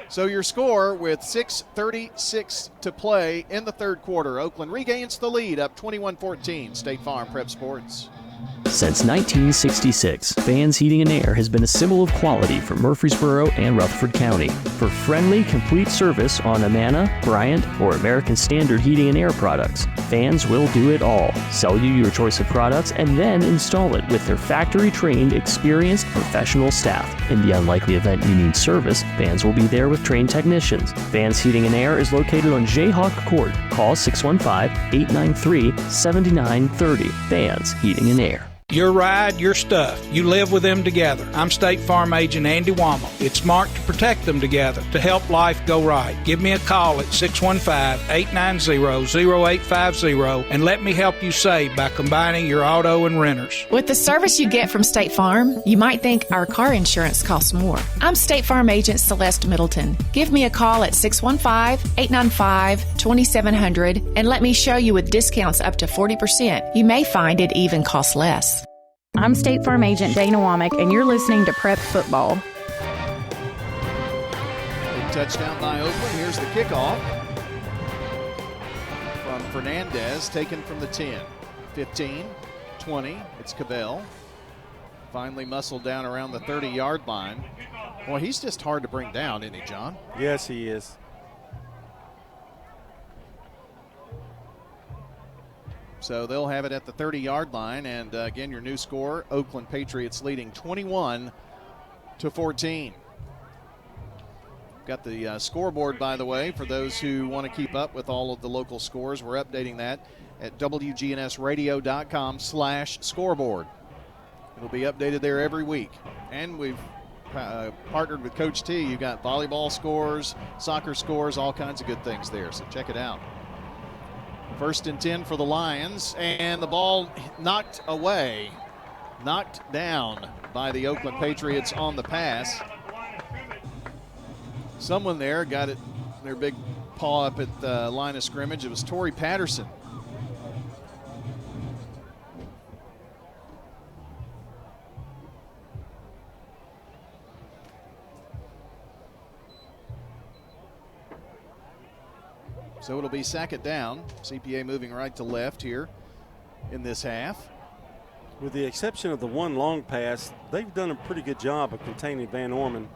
So your score with 6:36 to play in the 3rd quarter. Oakland regains the lead, up 21-14. State Farm Prep Sports. Since 1966, Vans Heating and Air has been a symbol of quality for Murfreesboro and Rutherford County. For friendly, complete service on Amana, Bryant, or American Standard Heating and Air products, Vans will do it all. Sell you your choice of products and then install it with their factory-trained, experienced, professional staff. In the unlikely event you need service, Vans will be there with trained technicians. Vans Heating and Air is located on Jayhawk Court. Call 615-893-7930. Vans Heating and Air. Your ride, your stuff. You live with them together. I'm State Farm Agent Andy Womack. It's smart to protect them together, to help life go right. Give me a call at 615-890-0850 and let me help you save by combining your auto and renters. With the service you get from State Farm, you might think our car insurance costs more. I'm State Farm Agent Celeste Middleton. Give me a call at 615-895-2700 and let me show you with discounts up to 40%. You may find it even costs less. I'm State Farm Agent Dana Womack, and you're listening to Prep Football. Big touchdown by Oakland. Here's the kickoff from Fernandez, taken from the 10. 15, 20, it's Cabell. Finally muscled down around the 30-yard line. Boy, he's just hard to bring down, isn't he, John? Yes, he is. So they'll have it at the 30-yard line. And again, your new score, Oakland Patriots leading 21-14. Got the scoreboard, by the way, for those who want to keep up with all of the local scores. We're updating that at WGNSradio.com/scoreboard. It'll be updated there every week. And we've partnered with Coach T. You've got volleyball scores, soccer scores, all kinds of good things there. So check it out. 1st and 10 for the Lions, and the ball knocked down by the Oakland Patriots on the pass. Someone there got it, their big paw up at the line of scrimmage. It was Torrey Patterson. So it'll be second down. CPA moving right to left here in this half. With the exception of the one long pass, they've done a pretty good job of containing Van Orman,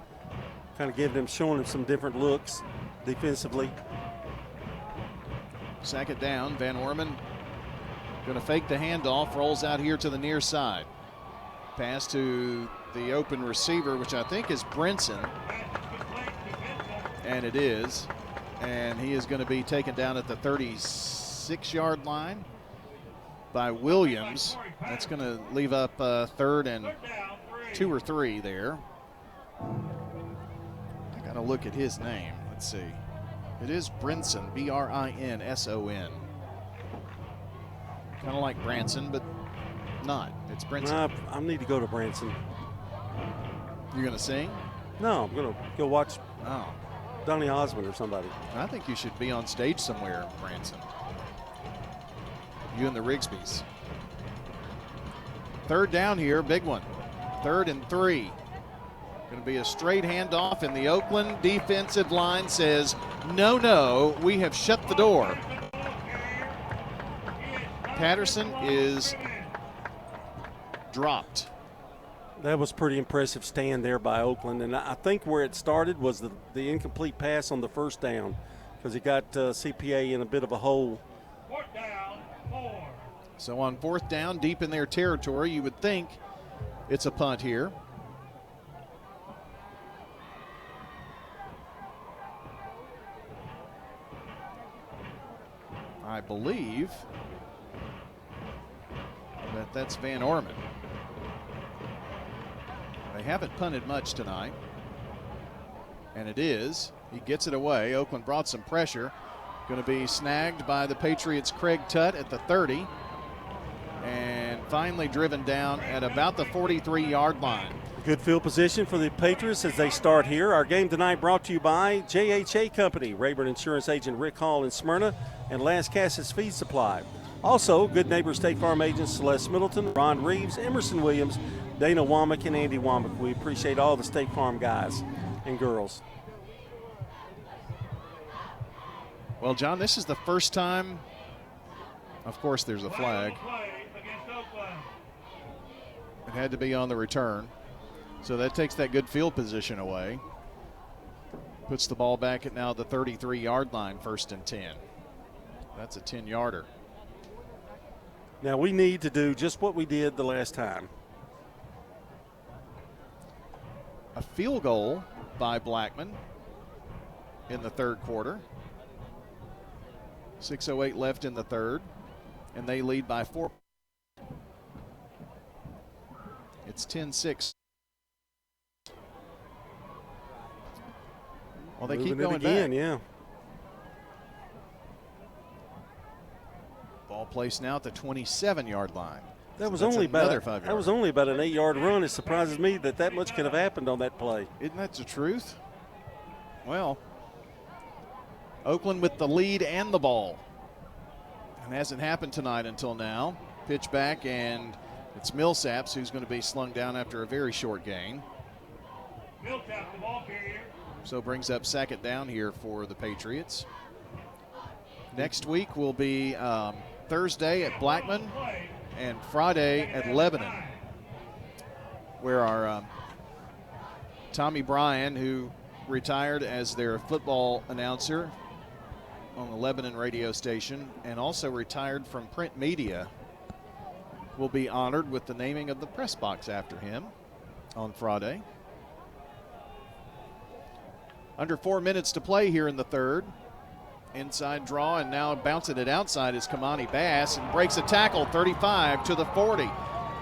kind of showing him some different looks defensively. Second down, Van Orman going to fake the handoff, rolls out here to the near side. Pass to the open receiver, which I think is Brinson. And it is. And he is going to be taken down at the 36-yard line by Williams. That's going to leave up 3rd and 2 or 3 there. I got to look at his name. Let's see. It is Brinson, Brinson. Kind of like Branson, but not. It's Brinson. I need to go to Branson. You're going to sing? No, I'm going to go watch. Oh. Donny Osmond or somebody. I think you should be on stage somewhere, Branson. You and the Rigsbys. 3rd down here, big one. 3rd and 3. Going to be a straight handoff, and the Oakland defensive line says, no, we have shut the door. Patterson is dropped. That was pretty impressive stand there by Oakland, and I think where it started was the incomplete pass on the 1st down, because he got CPA in a bit of a hole. So on 4th down, deep in their territory, you would think it's a punt here. I believe that's Van Orman. They haven't punted much tonight. And it is. He gets it away. Oakland brought some pressure. Going to be snagged by the Patriots' Craig Tutt at the 30. And finally driven down at about the 43-yard line. Good field position for the Patriots as they start here. Our game tonight brought to you by JHA Company, Rayburn Insurance Agent Rick Hall in Smyrna, and Las Casas Feed Supply. Also, Good Neighbor State Farm agents Celeste Middleton, Ron Reeves, Emerson Williams, Dana Womack, and Andy Womack. We appreciate all the State Farm guys and girls. Well, John, this is the first time, of course there's a flag. It had to be on the return. So that takes that good field position away. Puts the ball back at now the 33-yard line, 1st and 10. That's a 10-yarder. Now we need to do just what we did the last time. A field goal by Blackman in the 3rd quarter. 6:08 left in the 3rd, and they lead by 4. It's 10-6. Well, they keep going again, back. Yeah. Ball placed now at the 27-yard line. That was that's only another about 5 that was only about an 8-yard run. It surprises me that much could have happened on that play. Isn't that the truth? Well, Oakland with the lead and the ball. It hasn't happened tonight until now. Pitch back, and it's Millsaps who's going to be slung down after a very short gain. Millsap, the ball carrier. So brings up second down here for the Patriots. Next week will be Thursday at Blackman and Friday at Lebanon, where our Tommy Bryan, who retired as their football announcer on the Lebanon radio station and also retired from print media, will be honored with the naming of the press box after him on Friday. Under 4 minutes to play here in the third. Inside draw, and now bouncing it outside is Kamani Bass, and breaks a tackle, 35 to the 40.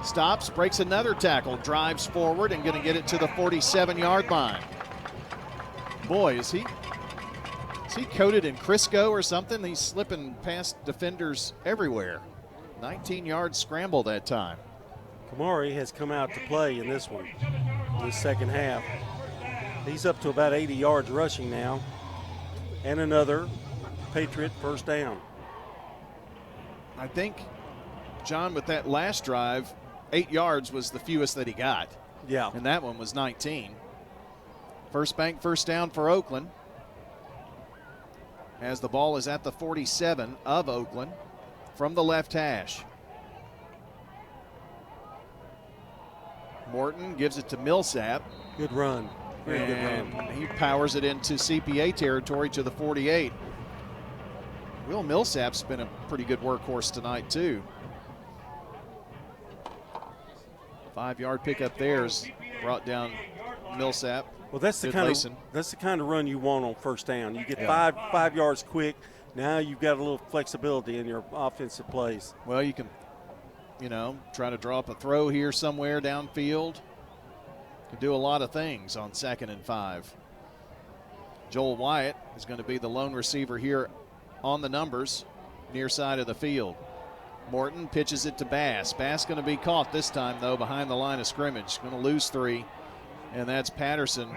Stops, breaks another tackle, drives forward, and going to get it to the 47-yard line. Boy, is he coated in Crisco or something? He's slipping past defenders everywhere. 19-yard scramble that time. Kamari has come out to play in this one, this second half. He's up to about 80 yards rushing now. And another Patriot first down. I think, John, with that last drive, 8 yards was the fewest that he got. Yeah. And that one was 19. First bank first down for Oakland, as the ball is at the 47 of Oakland from the left hash. Morton gives it to Millsap. Good run. Very good run. He powers it into CPA territory to the 48. Will Millsap's been a pretty good workhorse tonight, too. 5-yard pickup there is brought down Millsap. Well, that's the kind of run you want on first down. You get five yards quick. Now you've got a little flexibility in your offensive plays. Well, you can, try to draw up a throw here somewhere downfield. Can do a lot of things on 2nd and 5. Joel Wyatt is going to be the lone receiver here on the numbers, near side of the field. Morton pitches it to Bass. Bass going to be caught this time, though, behind the line of scrimmage. Going to lose 3, and that's Patterson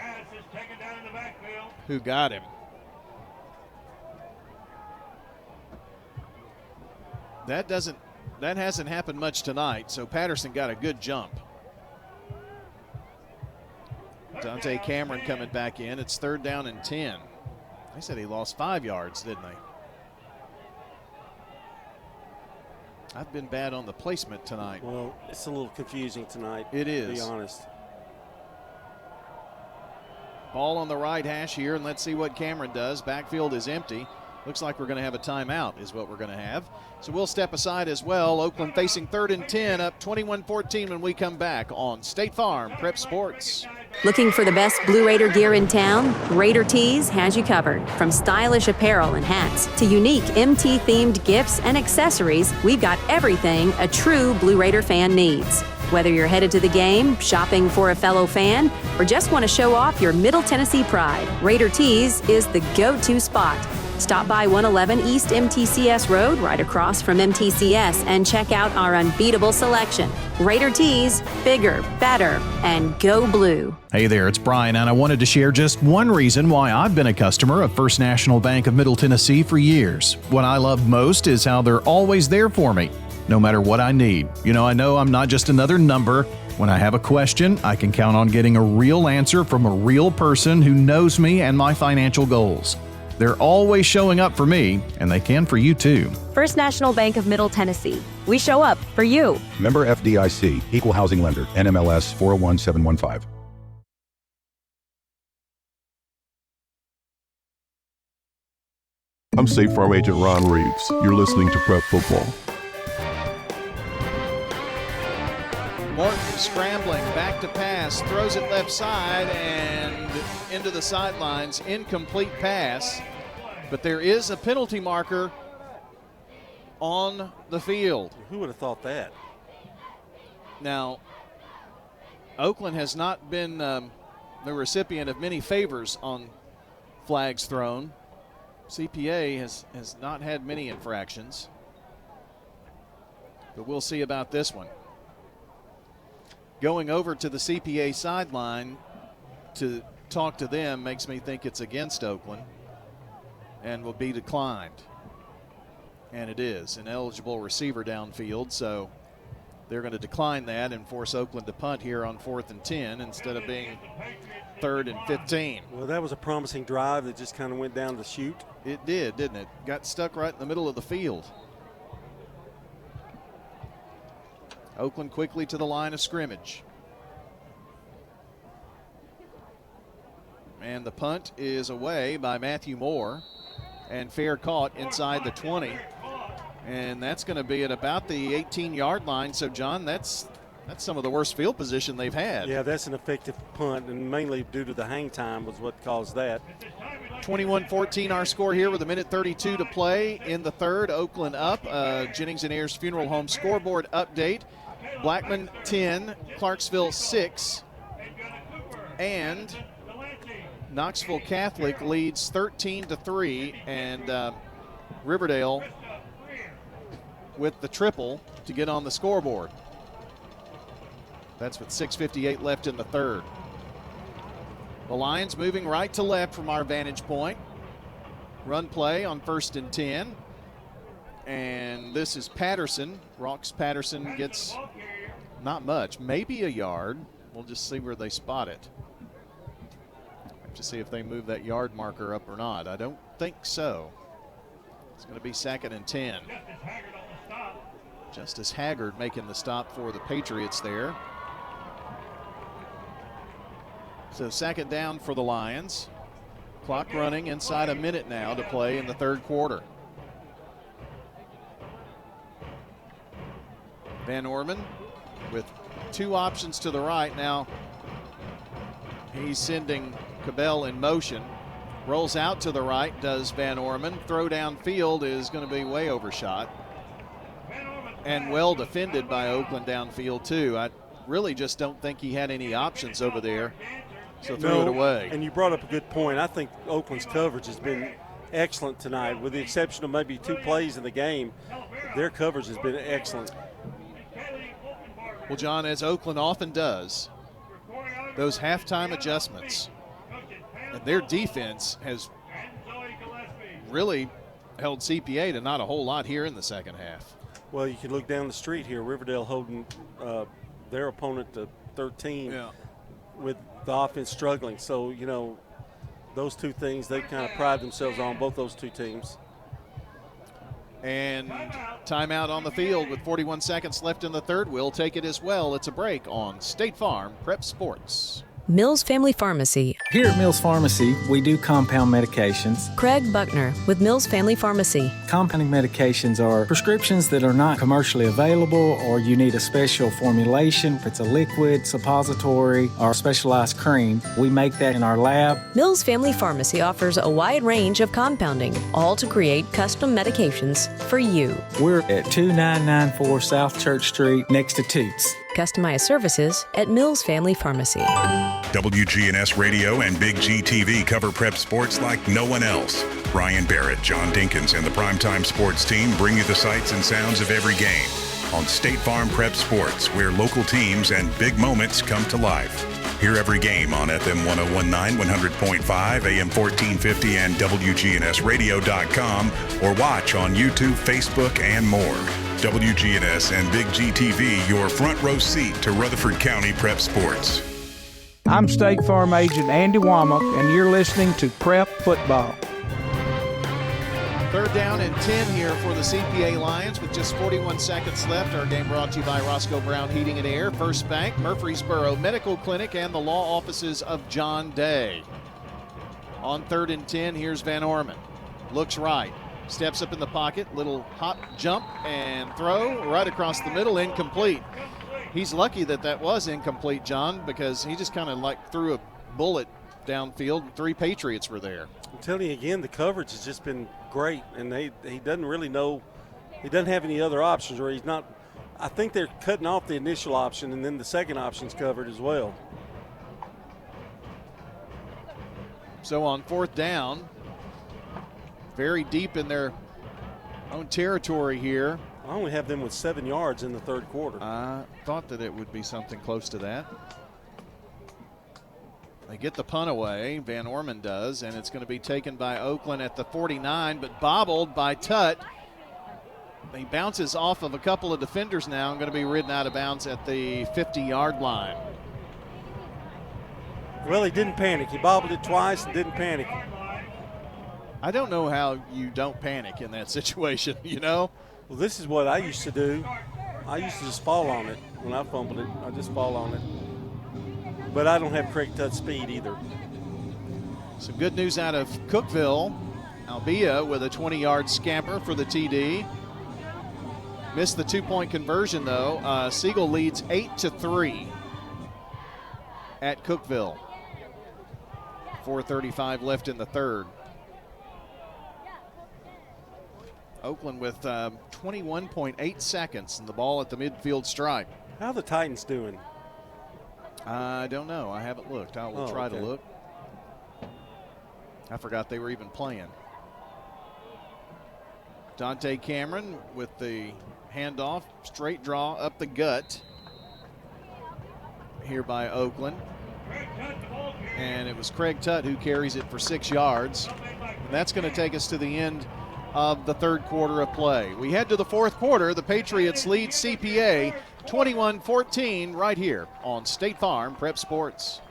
who got him. That hasn't happened much tonight, so Patterson got a good jump. Dante Cameron coming back in. It's 3rd down and 10. They said he lost 5 yards, didn't they? I've been bad on the placement tonight. Well, it's a little confusing tonight. It is. To be honest. Ball on the right hash here, and let's see what Cameron does. Backfield is empty. Looks like we're going to have a timeout is what we're going to have. So we'll step aside as well. Oakland facing 3rd and 10, up 21-14 when we come back on State Farm Prep Sports. Looking for the best Blue Raider gear in town? Raider Tees has you covered. From stylish apparel and hats to unique MT-themed gifts and accessories, we've got everything a true Blue Raider fan needs. Whether you're headed to the game, shopping for a fellow fan, or just want to show off your Middle Tennessee pride, Raider Tees is the go-to spot. Stop by 111 East MTCS Road, right across from MTCS, and check out our unbeatable selection. Raider Tees, bigger, better, and go blue. Hey there, it's Brian, and I wanted to share just one reason why I've been a customer of First National Bank of Middle Tennessee for years. What I love most is how they're always there for me, no matter what I need. I know I'm not just another number. When I have a question, I can count on getting a real answer from a real person who knows me and my financial goals. They're always showing up for me, and they can for you too. First National Bank of Middle Tennessee. We show up for you. Member FDIC, Equal Housing Lender, NMLS 401715. I'm State Farm Agent Ron Reeves. You're listening to Prep Football. Morton scrambling, back to pass, throws it left side and into the sidelines. Incomplete pass, but there is a penalty marker on the field. Who would have thought that? Now, Oakland has not been the recipient of many favors on flags thrown. CPA has not had many infractions. But we'll see about this one. Going over to the CPA sideline to talk to them makes me think it's against Oakland and will be declined. And it is an eligible receiver downfield, so they're going to decline that and force Oakland to punt here on 4th and 10 instead of being 3rd and 15. Well, that was a promising drive that just kind of went down the chute. It did, didn't it? Got stuck right in the middle of the field. Oakland quickly to the line of scrimmage. And the punt is away by Matthew Moore, and fair caught inside the 20. And that's going to be at about the 18-yard line. So, John, that's some of the worst field position they've had. Yeah, that's an effective punt, and mainly due to the hang time was what caused that. 21-14 our score here with 1:32 to play in the third. Oakland up. Jennings and Ayers Funeral Home scoreboard update. Blackman 10, Clarksville 6, and Knoxville Catholic leads 13-3, and Riverdale with the triple to get on the scoreboard. That's with 6:58 left in the third. The Lions moving right to left from our vantage point. Run play on 1st and 10. And this is Patterson. Rox Patterson gets not much, maybe a yard. We'll just see where they spot it. Have to see if they move that yard marker up or not. I don't think so. It's going to be 2nd and 10. Justice Haggard making the stop for the Patriots there. So 2nd down for the Lions. Clock running inside a minute now to play in the third quarter. Van Orman with 2 options to the right. Now he's sending Cabell in motion. Rolls out to the right, does Van Orman. Throw downfield is going to be way overshot. And well defended by Oakland downfield too. I really just don't think he had any options over there. So threw it away. And you brought up a good point. I think Oakland's coverage has been excellent tonight, with the exception of maybe 2 plays in the game. Their coverage has been excellent. Well, John, as Oakland often does, those halftime adjustments, and their defense has really held CPA to not a whole lot here in the second half. Well, you can look down the street here. Riverdale holding their opponent to 13 with the offense struggling. So, you know, those 2 things, they kind of pride themselves on, both those 2 teams. And timeout on the field with 41 seconds left in the third. We'll take it as well. It's a break on State Farm Prep Sports. Mills Family Pharmacy. Here at Mills Pharmacy, we do compound medications. Craig Buckner with Mills Family Pharmacy. Compounding medications are prescriptions that are not commercially available, or you need a special formulation. If it's a liquid, suppository, or specialized cream, we make that in our lab. Mills Family Pharmacy offers a wide range of compounding, all to create custom medications for you. We're at 2994 South Church Street, next to Toots. Customized services at Mills Family Pharmacy. WGNS Radio and Big G TV cover prep sports like no one else. Brian Barrett, John Dinkins, and the Primetime Sports team bring you the sights and sounds of every game on State Farm Prep Sports, where local teams and big moments come to life. Hear every game on FM 1019, 100.5, AM 1450, and WGNSradio.com, or watch on YouTube, Facebook, and more. WGNS and Big G TV, your front row seat to Rutherford County Prep Sports. I'm State Farm Agent Andy Womack, and you're listening to Prep Football. 3rd down and 10 here for the CPA Lions with just 41 seconds left. Our game brought to you by Roscoe Brown Heating and Air, First Bank, Murfreesboro Medical Clinic, and the law offices of John Day. On 3rd and 10, here's Van Orman. Looks right. Steps up in the pocket, little hop, jump, and throw right across the middle, incomplete. He's lucky that was incomplete, John, because he just kind of like threw a bullet downfield. 3 Patriots were there. I'm telling you again, the coverage has just been great, and he doesn't really know. He doesn't have any other options, or he's not I think they're cutting off the initial option, and then the second option's covered as well. So on 4th down, very deep in their own territory here. I only have them with 7 yards in the third quarter. I thought that it would be something close to that. They get the punt away, Van Orman does, and it's going to be taken by Oakland at the 49, but bobbled by Tutt. He bounces off of a couple of defenders now and going to be ridden out of bounds at the 50-yard line. Well, he didn't panic. He bobbled it twice and didn't panic. I don't know how you don't panic in that situation, you know? Well, this is what I used to do. I used to just fall on it when I fumbled it. I just fall on it. But I don't have Craig Tutt's speed either. Some good news out of Cookeville. Albia with a 20-yard scamper for the TD. Missed the 2-point conversion, though. Siegel leads 8-3 at Cookeville. 4:35 left in the third. Oakland with 21.8 seconds and the ball at the midfield stripe. How are the Titans doing? I don't know. I haven't looked. I will try to look. I forgot they were even playing. Dante Cameron with the handoff, straight draw up the gut here by Oakland. And it was Craig Tutt who carries it for 6 yards. And that's going to take us to the end of the third quarter of play. We head to the fourth quarter. The Patriots lead CPA 21-14 right here on State Farm Prep Sports.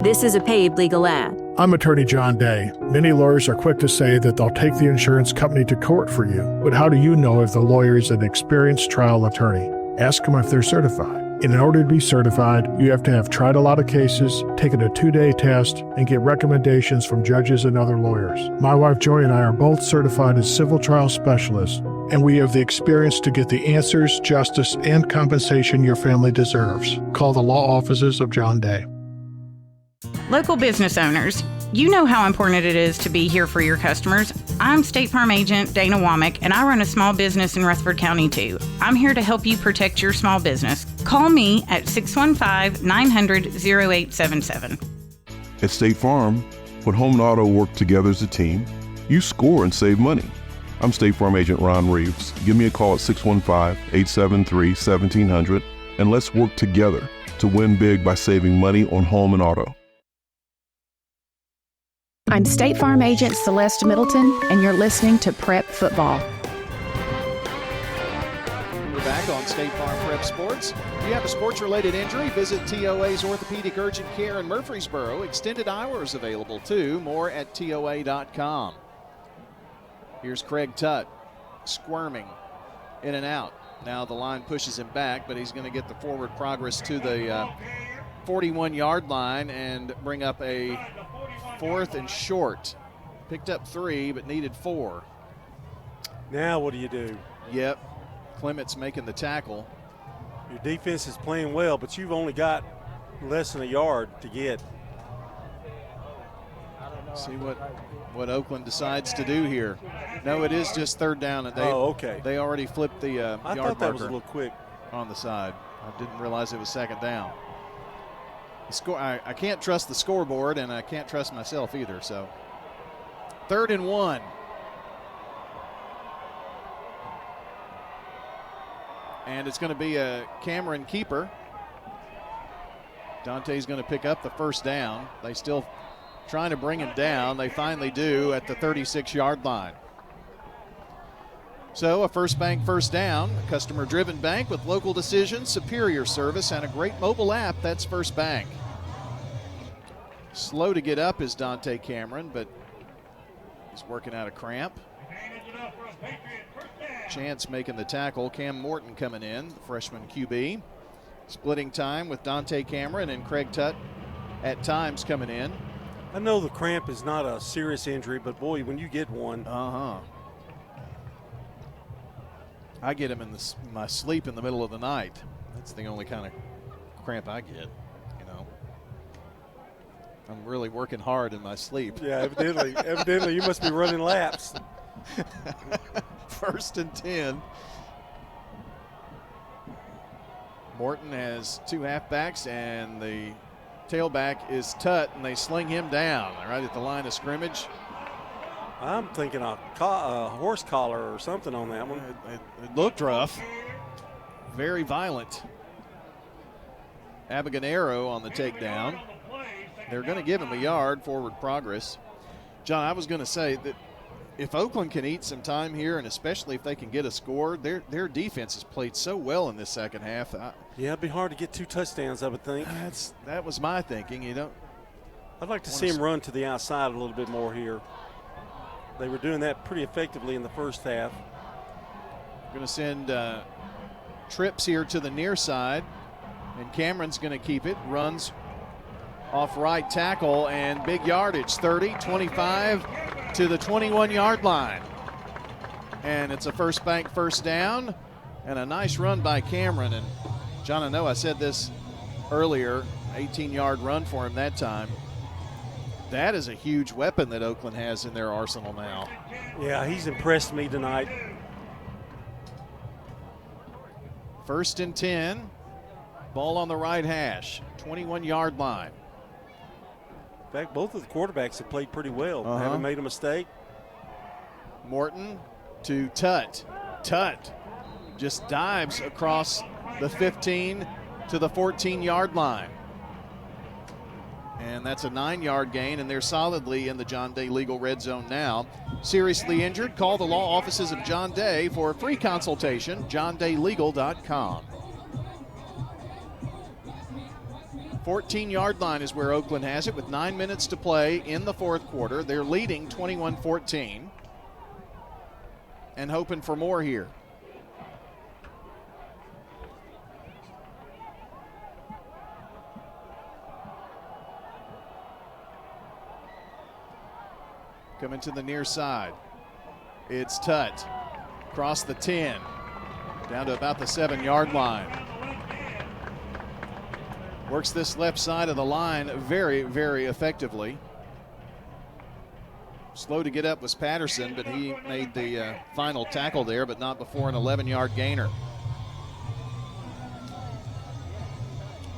This is a paid legal ad. I'm attorney John Day. Many lawyers are quick to say that they'll take the insurance company to court for you. But how do you know if the lawyer is an experienced trial attorney? Ask them if they're certified. And in order to be certified, you have to have tried a lot of cases, taken a 2-day test, and get recommendations from judges and other lawyers. My wife Joy and I are both certified as civil trial specialists, and we have the experience to get the answers, justice, and compensation your family deserves. Call the law offices of John Day. Local business owners, you know how important it is to be here for your customers. I'm State Farm Agent Dana Womack, and I run a small business in Rutherford County, too. I'm here to help you protect your small business. Call me at 615-900-0877. At State Farm, when home and auto work together as a team, you score and save money. I'm State Farm Agent Ron Reeves. Give me a call at 615-873-1700, and let's work together to win big by saving money on home and auto. I'm State Farm Agent Celeste Middleton, and you're listening to Prep Football. We're back on State Farm Prep Sports. If you have a sports-related injury, visit TOA's Orthopedic Urgent Care in Murfreesboro. Extended hours available, too. More at TOA.com. Here's Craig Tutt squirming in and out. Now the line pushes him back, but he's going to get the forward progress to the 41-yard line and bring up a 4th and short. Picked up 3, but needed 4. Now what do you do? Yep. Clement's making the tackle. Your defense is playing well, but you've only got less than a yard to get. See what Oakland decides to do here. No, it is just 3rd down. And okay. They already flipped the yard I thought that was a little quick on the side. I didn't realize it was 2nd down. I can't trust the scoreboard, and I can't trust myself either. So 3rd and 1. And it's going to be a Cameron keeper. Dante's going to pick up the 1st down. They still trying to bring him down. They finally do at the 36-yard line. So a First Bank 1st down, a customer-driven bank with local decisions, superior service, and a great mobile app. That's First Bank. Slow to get up is Dante Cameron, but he's working out a cramp. Chance making the tackle. Cam Morton coming in, the freshman QB. Splitting time with Dante Cameron and Craig Tutt at times coming in. I know the cramp is not a serious injury, but boy, when you get one. I get him in my sleep in the middle of the night. That's the only kind of cramp I get, you know. I'm really working hard in my sleep. Yeah, evidently you must be running laps. 1st and 10. Morton has two halfbacks, and the tailback is Tutt, and they sling him down right at the line of scrimmage. I'm thinking a horse collar or something on that one. It looked rough. Very violent. Abiganero on the takedown. They're going to give him a yard, forward progress. John, I was going to say that if Oakland can eat some time here, and especially if they can get a score, their defense has played so well in this second half. Yeah, it'd be hard to get 2 touchdowns, I would think. That was my thinking. I'd like to see him run to the outside a little bit more here. They were doing that pretty effectively in the first half. Going to send trips here to the near side, and Cameron's going to keep it. Runs off right tackle, and big yardage, 30, 25 to the 21-yard line. And it's a First Bank first down, and a nice run by Cameron. And John, I know I said this earlier, 18-yard run for him that time. That is a huge weapon that Oakland has in their arsenal now. Yeah, he's impressed me tonight. 1st and 10. Ball on the right hash, 21-yard line. In fact, both of the quarterbacks have played pretty well. Haven't made a mistake. Morton to Tutt. Tutt just dives across the 15 to the 14-yard line. And that's a 9-yard gain, and they're solidly in the John Day Legal red zone now. Seriously injured? Call the law offices of John Day for a free consultation, johndaylegal.com. 14-yard line is where Oakland has it with 9 minutes to play in the fourth quarter. They're leading 21-14 and hoping for more here. Coming to the near side. It's Tutt. Across the 10. Down to about the 7-yard line. Works this left side of the line very, very effectively. Slow to get up was Patterson, but he made the final tackle there, but not before an 11-yard gainer.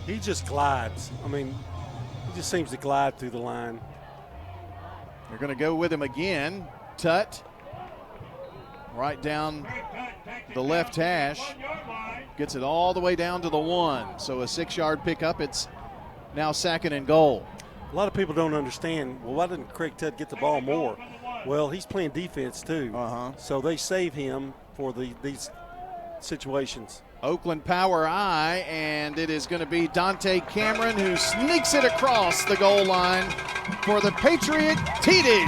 He just glides. I mean, he just seems to glide through the line. They're going to go with him again. Tutt right down the left hash. Gets it all the way down to the 1. So a 6-yard pickup. It's now 2nd and goal. A lot of people don't understand, well, why didn't Craig Tutt get the ball more? Well, he's playing defense too. So they save him for these situations. Oakland power I, and it is going to be Dante Cameron who sneaks it across the goal line for the Patriot TD.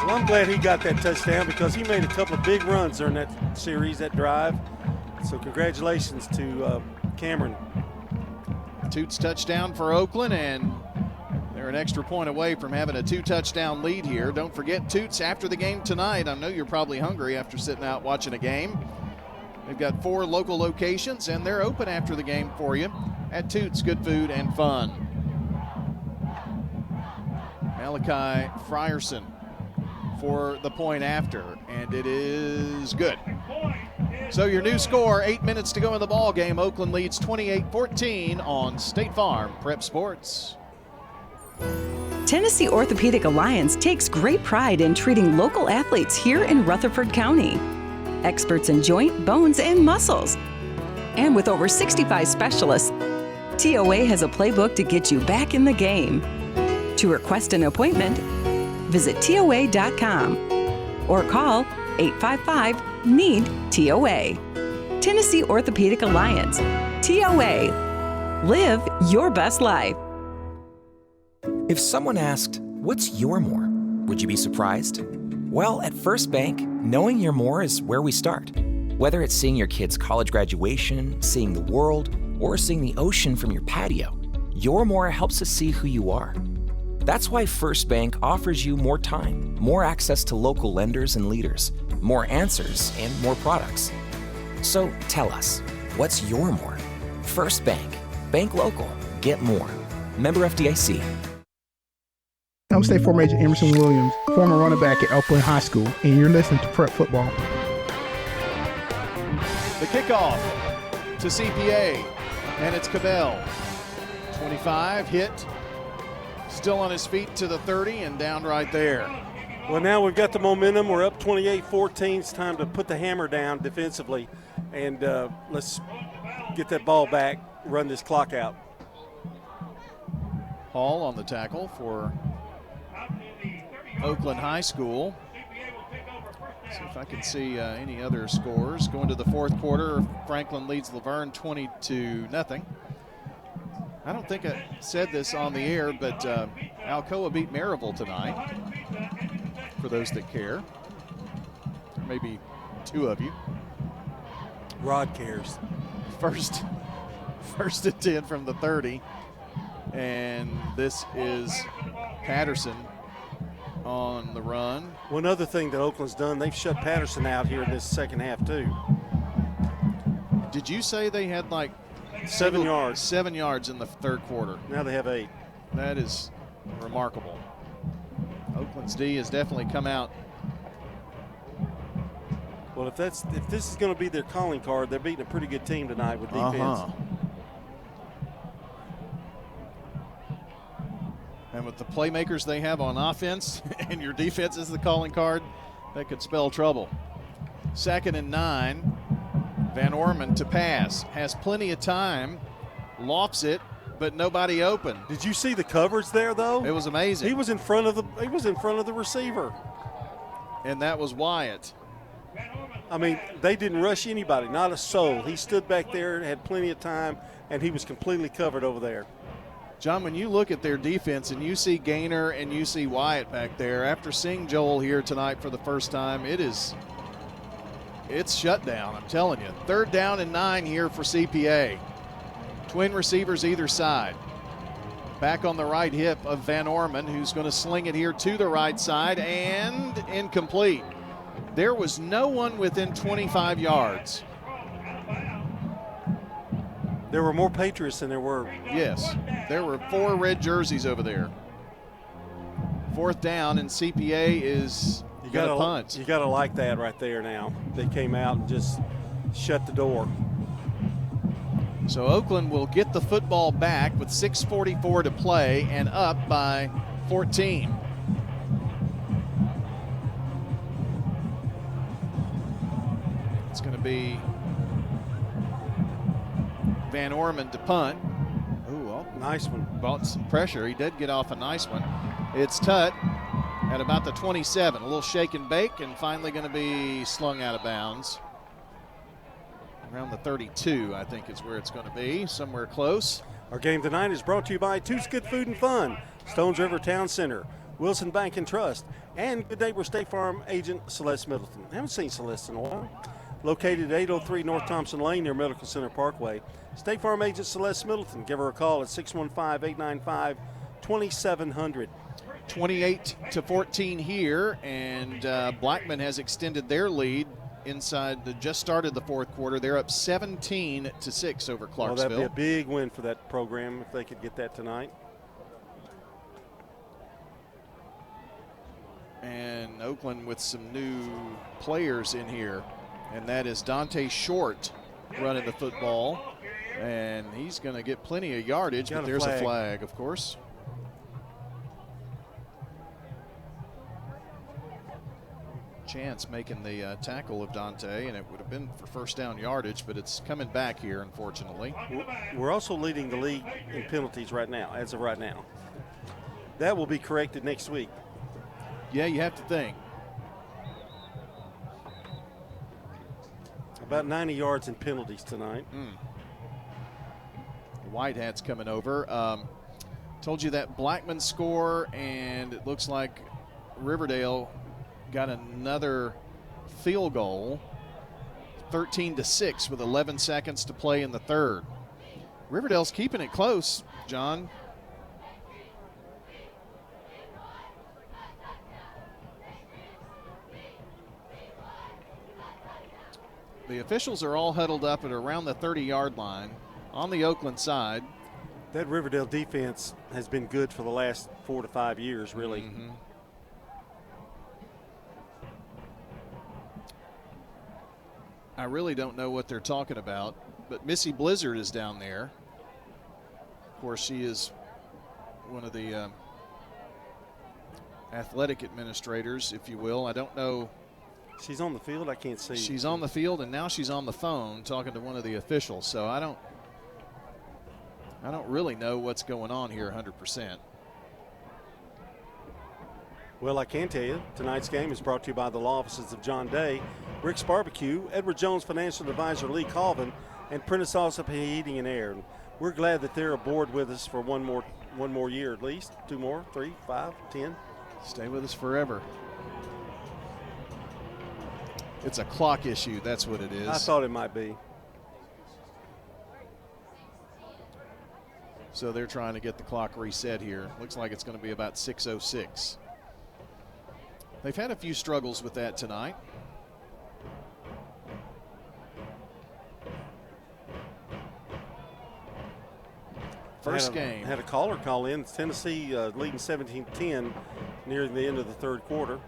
Well, I'm glad he got that touchdown because he made a couple of big runs during that series, that drive. So congratulations to Cameron. Toots touchdown for Oakland, and they're an extra point away from having a 2-touchdown lead here. Don't forget Toots after the game tonight. I know you're probably hungry after sitting out watching a game. They've got 4 local locations, and they're open after the game for you at Toots. Good food and fun. Malachi Frierson for the point after, and it is good. So your new score, 8 minutes to go in the ball game. Oakland leads 28-14 on State Farm Prep Sports. Tennessee Orthopedic Alliance takes great pride in treating local athletes here in Rutherford County. Experts in joint, bones, and muscles. And with over 65 specialists, TOA has a playbook to get you back in the game. To request an appointment, visit TOA.com or call 855-NEED-TOA. Tennessee Orthopedic Alliance. TOA. Live your best life. If someone asked, "What's your more?" would you be surprised? Well, at First Bank, knowing your more is where we start. Whether it's seeing your kid's college graduation, seeing the world, or seeing the ocean from your patio, your more helps us see who you are. That's why First Bank offers you more time, more access to local lenders and leaders, more answers, and more products. So tell us, what's your more? First Bank. Bank local. Get more. Member FDIC. I'm State Farm Agent Emerson Williams, former running back at Oakland High School, and you're listening to Prep Football. The kickoff to CPA, and it's Cabell. 25, hit, still on his feet to the 30 and down right there. Well, now we've got the momentum. We're up 28-14. It's time to put the hammer down defensively, and let's get that ball back, run this clock out. Hall on the tackle for Oakland High School. See if I can see any other scores. Going to the fourth quarter, Franklin leads Laverne 20-0. I don't think I said this on the air, but Alcoa beat Maryville tonight, for those that care. Maybe two of you. Rod cares. First and 10 from the 30. And this is Patterson on the run. One other thing that Oakland's done, they've shut Patterson out here in this second half too. Did you say they had like 7 yards? 7 yards in the third quarter. Now they have 8. That is remarkable. Oakland's D has definitely come out. Well, if this is going to be their calling card, they're beating a pretty good team tonight with defense. And with the playmakers they have on offense, and your defense is the calling card, that could spell trouble. 2nd and 9. Van Orman to pass. Has plenty of time. Lofts it, but nobody open. Did you see the coverage there, though? It was amazing. He was in front of the receiver. And that was Wyatt. I mean, they didn't rush anybody, not a soul. He stood back there, had plenty of time, and he was completely covered over there. John, when you look at their defense and you see Gaynor and you see Wyatt back there, after seeing Joel here tonight for the first time, it's shut down, I'm telling you. 3rd down and 9 here for CPA. Twin receivers either side. Back on the right hip of Van Orman, who's going to sling it here to the right side, and incomplete. There was no one within 25 yards. There were more Patriots than there were. Yes, there were 4 red jerseys over there. 4th down, and CPA is going to punt. You got to like that right there now. They came out and just shut the door. So Oakland will get the football back with 6:44 to play and up by 14. It's going to be Van Orman to punt. Ooh, well, nice one. Bought some pressure. He did get off a nice one. It's Tutt at about the 27. A little shake and bake, and finally going to be slung out of bounds. Around the 32, I think, is where it's going to be, somewhere close. Our game tonight is brought to you by Toots Good Food and Fun, Stones River Town Center, Wilson Bank and Trust, and Good Neighbor State Farm agent Celeste Middleton. I haven't seen Celeste in a while. Located at 803 North Thompson Lane near Medical Center Parkway. State Farm agent Celeste Middleton. Give her a call at 615-895-2700. 28-14 here, and Blackman has extended their lead inside just started the fourth quarter. They're up 17-6 over Clarksville. Well, that'd be a big win for that program if they could get that tonight. And Oakland with some new players in here, and that is Dante Short running the football, and he's going to get plenty of yardage, but there's a flag, of course. Chance making the tackle of Dante, and it would have been for first down yardage, but it's coming back here, unfortunately. We're also leading the league in penalties right now, as of right now. That will be corrected next week. Yeah, you have to think. About 90 yards in penalties tonight. The White Hats coming over. Told you that Blackman score, and it looks like Riverdale got another field goal, 13-6 with 11 seconds to play in the third. Riverdale's keeping it close, John. The officials are all huddled up at around the 30-yard line on the Oakland side. That Riverdale defense has been good for the last 4 to 5 years, really. Mm-hmm. I really don't know what they're talking about. But Missy Blizzard is down there. Of course, she is one of the athletic administrators, if you will. I don't know. She's on the field. I can't see. She's on the field, and now she's on the phone talking to one of the officials. So I don't really know what's going on here 100%. Well, I can tell you, tonight's game is brought to you by the law offices of John Day, Rick's Barbecue, Edward Jones Financial Advisor Lee Colvin, and Prentice Allsup Heating and Air. And we're glad that they're aboard with us for one more year at least, 2 more, 3, 5, 10. Stay with us forever. It's a clock issue, that's what it is. I thought it might be. So they're trying to get the clock reset here. Looks like it's going to be about 6:06. They've had a few struggles with that tonight. First game. Had a caller call in. Tennessee leading 17-10 near the end of the third quarter.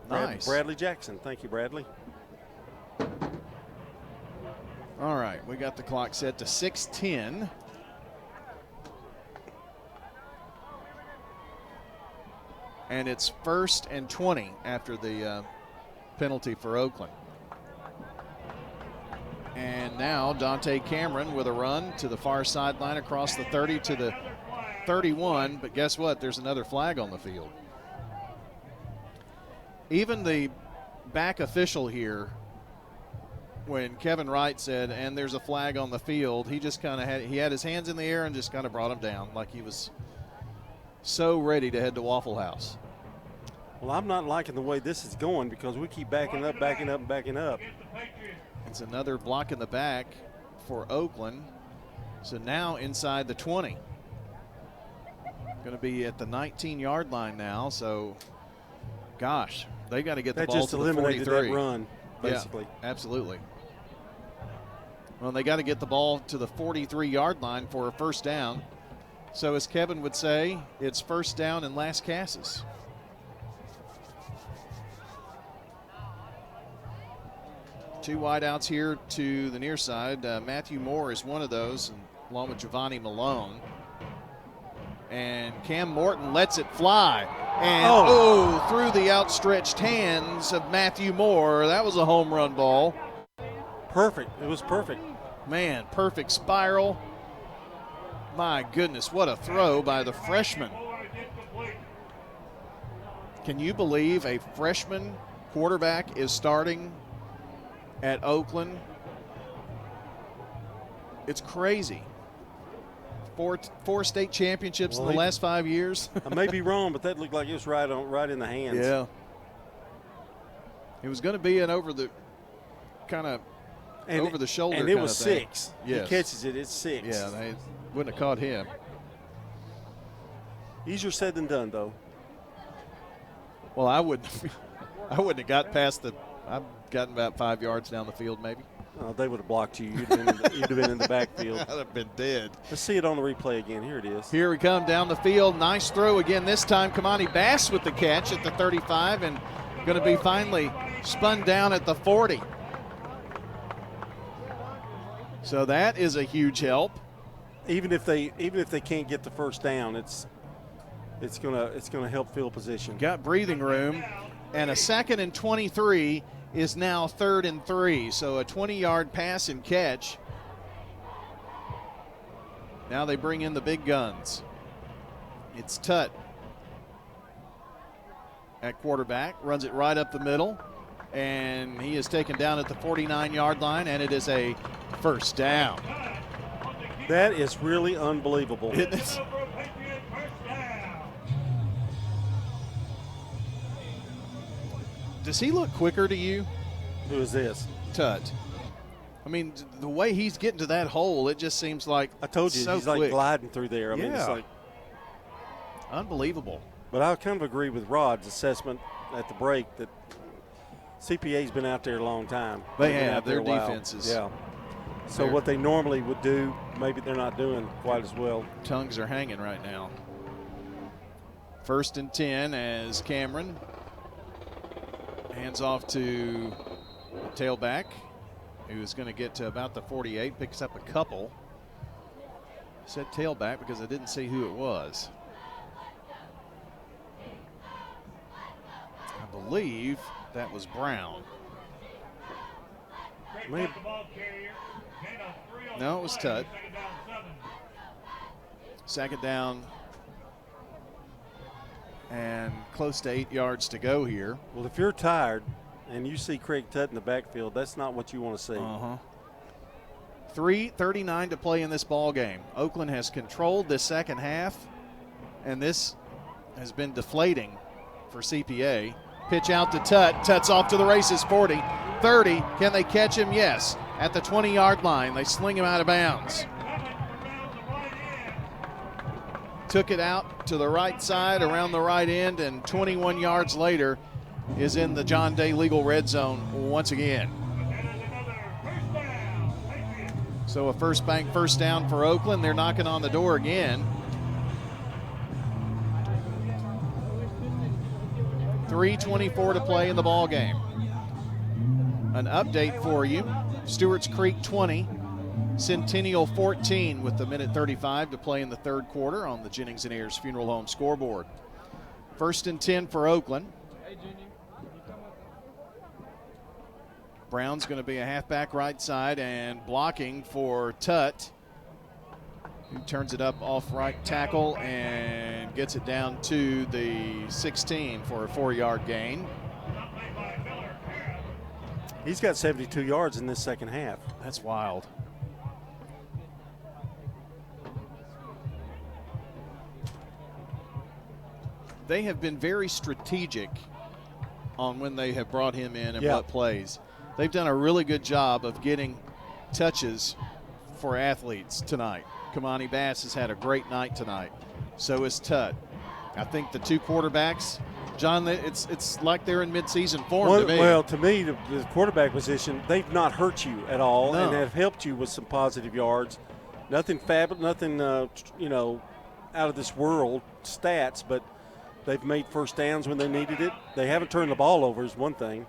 Nice. Bradley Jackson. Thank you, Bradley. All right, we got the clock set to 6:10. And it's 1st and 20 after the penalty for Oakland. And now Dante Cameron with a run to the far sideline across the 30 to the 31. But guess what? There's another flag on the field. Even the back official here, when Kevin Wright said, and there's a flag on the field, he just kind of had his hands in the air and just kind of brought him down like he was so ready to head to Waffle House. Well, I'm not liking the way this is going because we keep backing up, and backing up. It's another block in the back for Oakland. So now inside the 20. Going to be at the 19-yard line now. So, gosh, they got to get the ball to the 43. That just eliminated that run, basically. Yeah, absolutely. Well, they got to get the ball to the 43-yard line for a first down. So as Kevin would say, it's first down and last passes. Two wideouts here to the near side. Matthew Moore is one of those, along with Giovanni Malone. And Cam Morton lets it fly. And through the outstretched hands of Matthew Moore. That was a home run ball. Perfect. It was perfect. Man, perfect spiral. My goodness, what a throw by the freshman. Can you believe a freshman quarterback is starting at Oakland? It's crazy. Four state championships in the last 5 years. I may be wrong, but that looked like it was right in the hands. Yeah. It was going to be an over the shoulder. And it was 6. Yes. He catches it, it's 6. Yeah, they wouldn't have caught him. Easier said than done, though. Well, I wouldn't have got past I've gotten about 5 yards down the field, maybe. Oh, they would have blocked you. You'd have been in the backfield. I'd have been dead. Let's see it on the replay again. Here it is. Here we come down the field. Nice throw again. This time, Kamani Bass with the catch at the 35 and going to be finally spun down at the 40. So that is a huge help. Even if they can't get the first down, it's gonna help field position. Got breathing room, and a 2nd and 23 is now 3rd and 3. So a 20-yard pass and catch. Now they bring in the big guns. It's Tutt at quarterback, runs it right up the middle, and he is taken down at the 49-yard line, and it is a first down. That is really unbelievable. Isn't it? Does he look quicker to you? Who is this? Tutt. I mean, the way he's getting to that hole, it just seems like I told you, so he's quick. like gliding through there. I mean, it's like unbelievable. But I kind of agree with Rod's assessment at the break that CPA's been out there a long time. They have their defenses. Yeah. So what they normally would do, maybe they're not doing quite as well. Tongues are hanging right now. 1st and 10 as Cameron hands off to the tailback. He was going to get to about the 48, picks up a couple. Said tailback because I didn't see who it was. I believe that was Brown. No, it was Tutt. Second down and close to 8 yards to go here. Well, if you're tired and you see Craig Tutt in the backfield, that's not what you want to see. 3:39 to play in this ball game. Oakland has controlled this second half, and this has been deflating for CPA. Pitch out to Tutt. Tutt's off to the races, 40, 30. Can they catch him? Yes. At the 20-yard line, they sling him out of bounds. Took it out to the right side, around the right end, and 21 yards later is in the John Day legal red zone once again. So a first bank first down for Oakland. They're knocking on the door again. 3:24 to play in the ball game. An update for you. Stewart's Creek 20, Centennial 14 with the minute 35 to play in the third quarter on the Jennings & Ayers Funeral Home scoreboard. 1st and 10 for Oakland. Brown's going to be a halfback right side and blocking for Tutt, who turns it up off right tackle and gets it down to the 16 for a 4-yard gain. He's got 72 yards in this second half. That's wild. They have been very strategic on when they have brought him in and what plays. They've done a really good job of getting touches for athletes tonight. Kamani Bass has had a great night tonight. So is Tutt. I think the two quarterbacks, John, it's like they're in midseason form to me. Well, to me, the quarterback position, they've not hurt you at all No. and have helped you with some positive yards. Nothing nothing out of this world stats, but they've made first downs when they needed it. They haven't turned the ball over is one thing.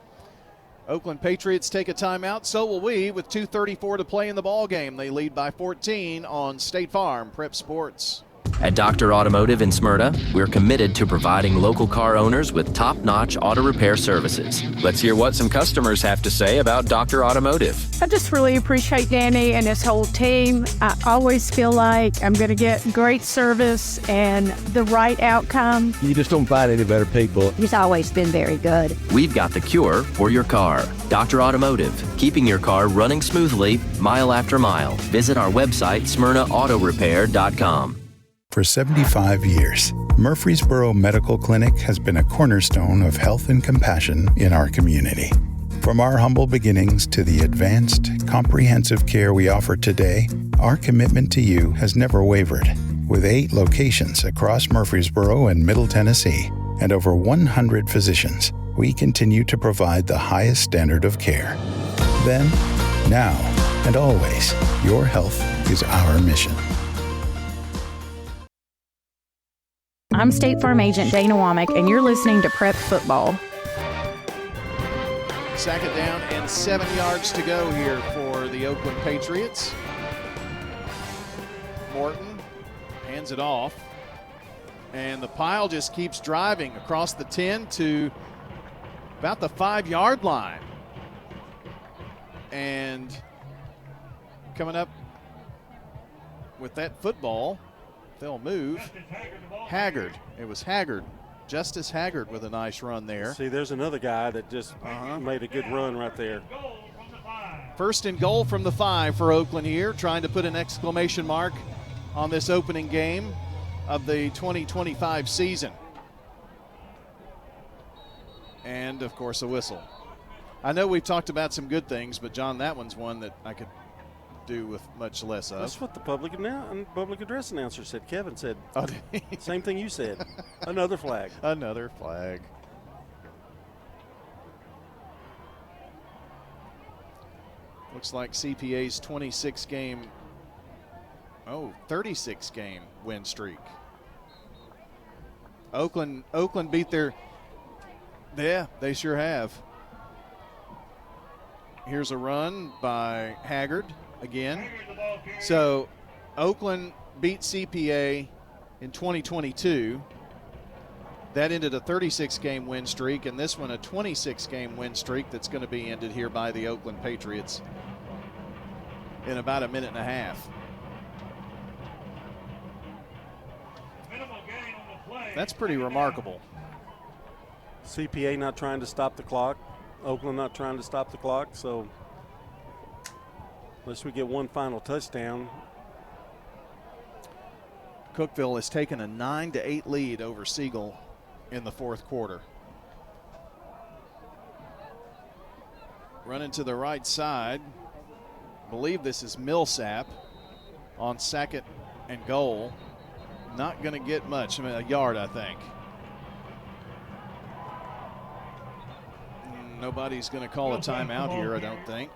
Oakland Patriots take a timeout. So will we with 2:34 to play in the ball game. They lead by 14 on State Farm Prep Sports. At Dr. Automotive in Smyrna, we're committed to providing local car owners with top-notch auto repair services. Let's hear what some customers have to say about Dr. Automotive. I just really appreciate Danny and his whole team. I always feel like I'm going to get great service and the right outcome. You just don't find any better people. He's always been very good. We've got the cure for your car. Dr. Automotive, keeping your car running smoothly mile after mile. Visit our website, smyrnaautorepair.com. For 75 years, Murfreesboro Medical Clinic has been a cornerstone of health and compassion in our community. From our humble beginnings to the advanced, comprehensive care we offer today, our commitment to you has never wavered. With 8 locations across Murfreesboro and Middle Tennessee and over 100 physicians, we continue to provide the highest standard of care. Then, now, and always, your health is our mission. I'm State Farm Agent Dana Womack, and you're listening to Prep Football. Second down and 7 yards to go here for the Oakland Patriots. Morton hands it off, and the pile just keeps driving across the 10 to about the 5-yard line. And coming up with that football, they'll move. Haggard. It was Haggard. Justice Haggard with a nice run there. See, there's another guy that just made a good run right there. 1st and goal from the 5 for Oakland here, trying to put an exclamation mark on this opening game of the 2025 season. And, of course, a whistle. I know we've talked about some good things, but, John, that one's one that I could do with much less of. That's what the public address announcer said. Kevin said, same thing you said. Another flag. Another flag. Looks like CPA's 36-game win streak. Oakland beat their, yeah, they sure have. Here's a run by Haggard again. So Oakland beat CPA in 2022. That ended a 36-game win streak, and this one a 26-game win streak that's going to be ended here by the Oakland Patriots in about a minute and a half. That's pretty remarkable. CPA not trying to stop the clock. Oakland not trying to stop the clock. So unless we get one final touchdown. Cookeville has taken a 9-8 lead over Siegel in the fourth quarter. Running to the right side. Believe this is Millsap on second and goal. Not going to get much, I mean, a yard, I think. Nobody's going to call a timeout here, I don't think.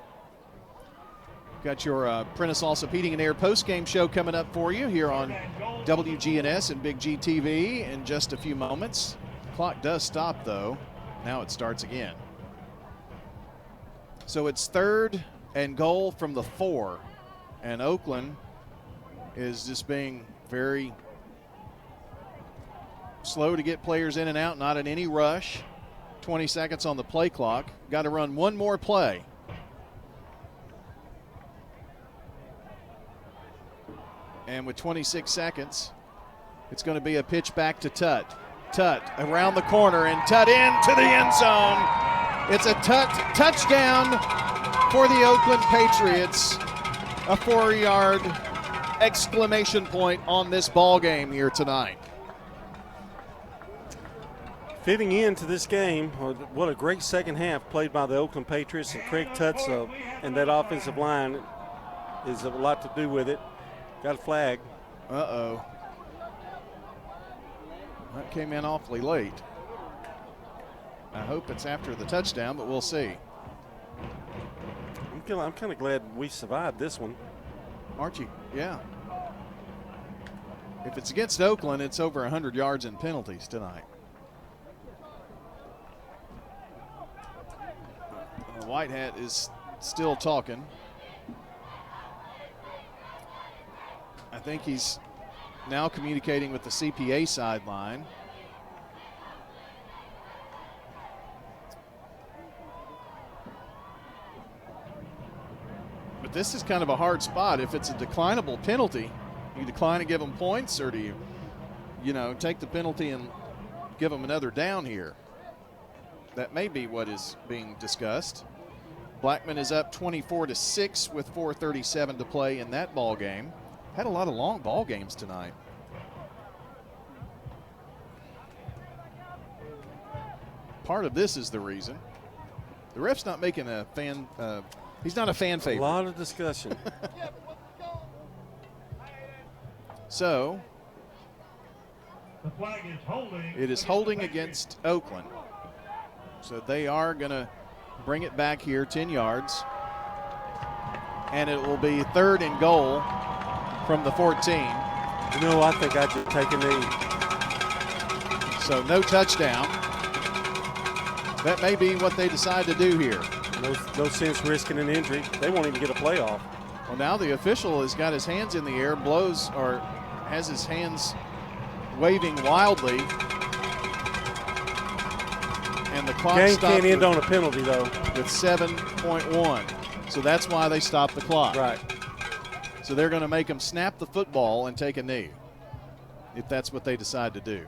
Got your Prentice Allsup Heating and Air post-game show coming up for you here on WGNS and Big G TV in just a few moments. Clock does stop, though. Now it starts again. So it's third and goal from the 4. And Oakland is just being very slow to get players in and out, not in any rush. 20 seconds on the play clock. Got to run one more play. And with 26 seconds, it's going to be a pitch back to Tutt. Tutt around the corner and Tutt into the end zone. It's a Tutt touchdown for the Oakland Patriots. A 4-yard exclamation point on this ball game here tonight. Fitting into this game, what a great second half played by the Oakland Patriots, and Craig Tutts and that offensive line is a lot to do with it. Got a flag. Uh-oh. That came in awfully late. I hope it's after the touchdown, but we'll see. I'm kind of glad we survived this one. Aren't you? Yeah. If it's against Oakland, it's over 100 yards in penalties tonight. The White Hat is still talking. I think he's now communicating with the CPA sideline. But this is kind of a hard spot. If it's a declinable penalty, you decline and give them points, or do you take the penalty and give them another down here? That may be what is being discussed. Blackman is up 24-6 with 4:37 to play in that ball game. Had a lot of long ball games tonight. Part of this is the reason. The ref's not making a fan, he's not a fan favorite. A lot of discussion. So, the flag is holding. It is holding against Oakland. So they are going to bring it back here 10 yards. And it will be third and goal from the 14. I think I should take a knee. So no touchdown. That may be what they decide to do here. No sense risking an injury. They won't even get a playoff. Well, now the official has got his hands in the air, blows, or has his hands waving wildly. And the clock game stopped can't end on a penalty, though. With 7.1. So that's why they stopped the clock. Right. So they're going to make them snap the football and take a knee, if that's what they decide to do.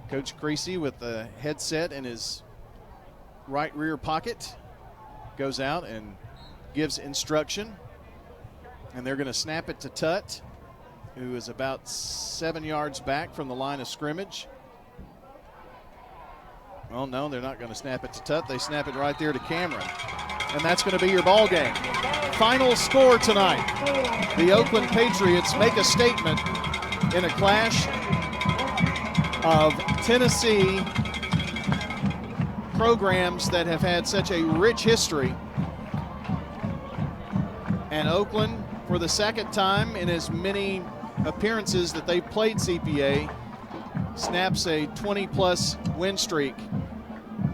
Coach Creasy with the headset in his right rear pocket goes out and gives instruction. And they're going to snap it to Tutt, who is about 7 yards back from the line of scrimmage. Well, no, they're not going to snap it to Tutt. They snap it right there to Cameron. And that's going to be your ball game. Final score tonight. The Oakland Patriots make a statement in a clash of Tennessee programs that have had such a rich history. And Oakland, for the second time in as many appearances that they've played CPA, snaps a 20-plus win streak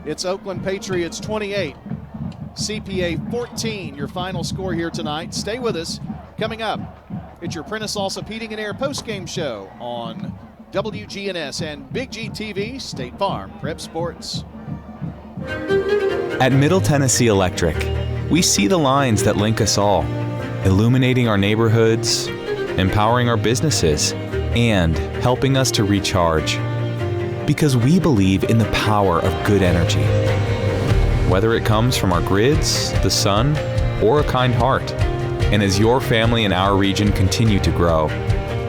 It's Oakland Patriots 28, CPA 14, your final score here tonight. Stay with us. Coming up, it's your Prentice Allsup Heating and Air postgame show on WGNS and Big G TV, State Farm Prep Sports. At Middle Tennessee Electric, we see the lines that link us all, illuminating our neighborhoods, empowering our businesses, and helping us to recharge. Because we believe in the power of good energy. Whether it comes from our grids, the sun, or a kind heart. And as your family and our region continue to grow,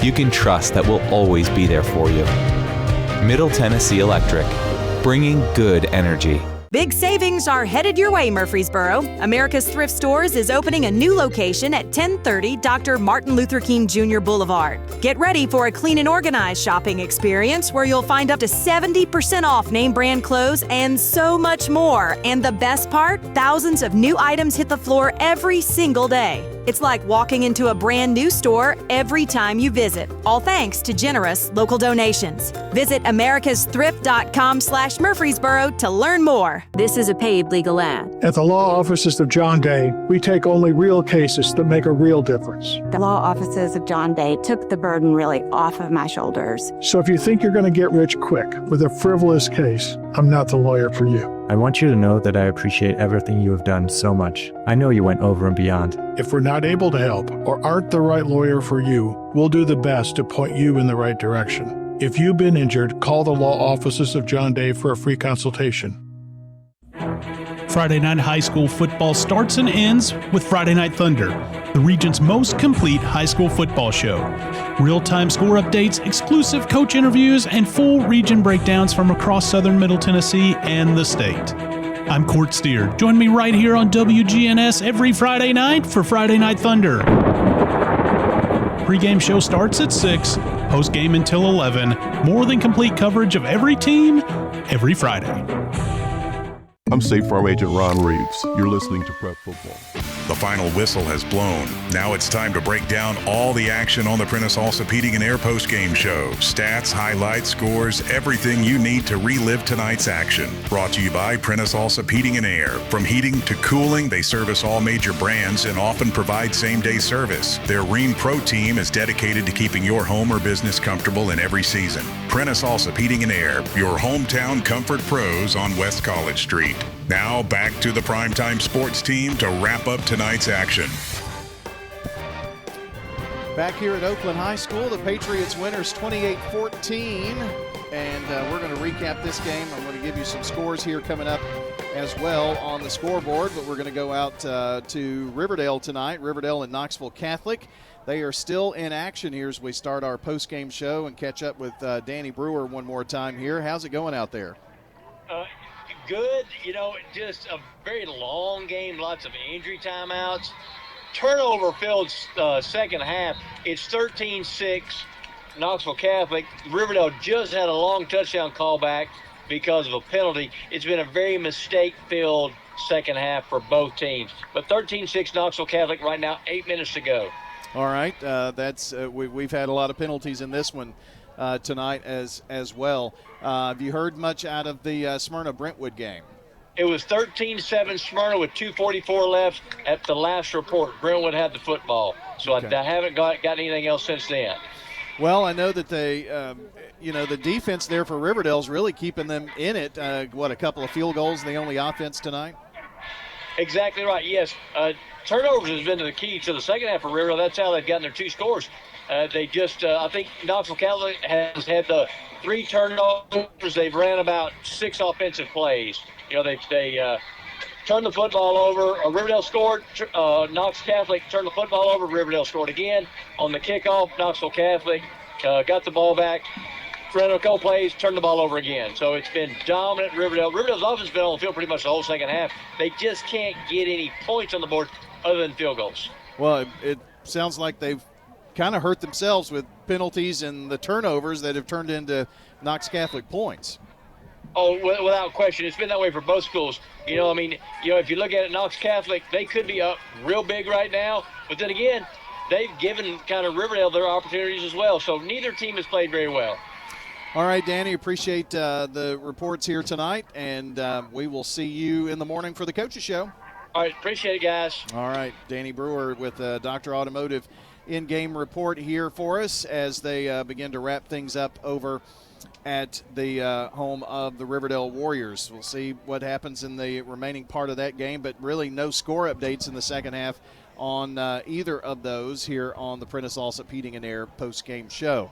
you can trust that we'll always be there for you. Middle Tennessee Electric, bringing good energy. Big savings are headed your way, Murfreesboro. America's Thrift Stores is opening a new location at 1030 Dr. Martin Luther King Jr. Boulevard. Get ready for a clean and organized shopping experience where you'll find up to 70% off name brand clothes and so much more. And the best part, thousands of new items hit the floor every single day. It's like walking into a brand new store every time you visit, all thanks to generous local donations. Visit americasthrift.com/Murfreesboro to learn more. This is a paid legal ad. At the law offices of John Day, we take only real cases that make a real difference. The law offices of John Day took the burden really off of my shoulders. So if you think you're going to get rich quick with a frivolous case, I'm not the lawyer for you. I want you to know that I appreciate everything you have done so much. I know you went over and beyond. If we're not able to help or aren't the right lawyer for you, we'll do the best to point you in the right direction. If you've been injured, call the law offices of John Day for a free consultation. Friday night high school football starts and ends with Friday Night Thunder, the region's most complete high school football show. Real-time score updates, exclusive coach interviews, and full region breakdowns from across southern Middle Tennessee and the state. I'm Court Steer. Join me right here on WGNS every Friday night for Friday Night Thunder. Pre-game show starts at 6, post-game until 11. More than complete coverage of every team, every Friday. I'm State Farm Agent Ron Reeves. You're listening to Prep Football. The final whistle has blown. Now it's time to break down all the action on the Prentice Allsup Heating and Air postgame show. Stats, highlights, scores, everything you need to relive tonight's action. Brought to you by Prentice Allsup Heating and Air. From heating to cooling, they service all major brands and often provide same-day service. Their Rheem Pro team is dedicated to keeping your home or business comfortable in every season. Prentice Allsup Heating and Air, your hometown comfort pros on West College Street. Now back to the primetime sports team to wrap up tonight's action. Back here at Oakland High School, the Patriots winners 28-14. And we're going to recap this game. I'm going to give you some scores here coming up as well on the scoreboard. But we're going to go out to Riverdale tonight, Riverdale and Knoxville Catholic. They are still in action here as we start our post-game show and catch up with Danny Brewer one more time here. How's it going out there? Good. You know, just a very long game, lots of injury timeouts. Turnover-filled second half. It's 13-6, Knoxville Catholic. Riverdale just had a long touchdown callback because of a penalty. It's been a very mistake-filled second half for both teams. But 13-6, Knoxville Catholic right now, 8 minutes to go. All right. We've had a lot of penalties in this one tonight as well. Have you heard much out of the Smyrna-Brentwood game? It was 13-7 Smyrna with 2:44 left at the last report. Brentwood had the football. So okay. I haven't got anything else since then. Well, I know that they, the defense there for Riverdale is really keeping them in it. A couple of field goals, the only offense tonight? Exactly right, yes. Turnovers has been the key to the second half for Riverdale. That's how they've gotten their 2 scores. They just, I think Knoxville Catholic has had the 3 turnovers. They've ran about 6 offensive plays. You know, they turned the football over. Riverdale scored. Knox Catholic turned the football over. Riverdale scored again. On the kickoff, Knoxville Catholic got the ball back. Ran a couple plays, turned the ball over again. So it's been dominant Riverdale. Riverdale's offense has been on the field pretty much the whole second half. They just can't get any points on the board other than field goals. Well, it sounds like they've kind of hurt themselves with penalties and the turnovers that have turned into Knox Catholic points. Oh, without question. It's been that way for both schools. You know, I mean, if you look at it, Knox Catholic, they could be up real big right now. But then again, they've given kind of Riverdale their opportunities as well. So neither team has played very well. All right, Danny, appreciate the reports here tonight, and we will see you in the morning for the Coaches Show. All right, appreciate it, guys. All right, Danny Brewer with Dr. Automotive in-game report here for us as they begin to wrap things up over at the home of the Riverdale Warriors. We'll see what happens in the remaining part of that game, but really no score updates in the second half on either of those here on the Prentice Allsup Heating and Air post-game show.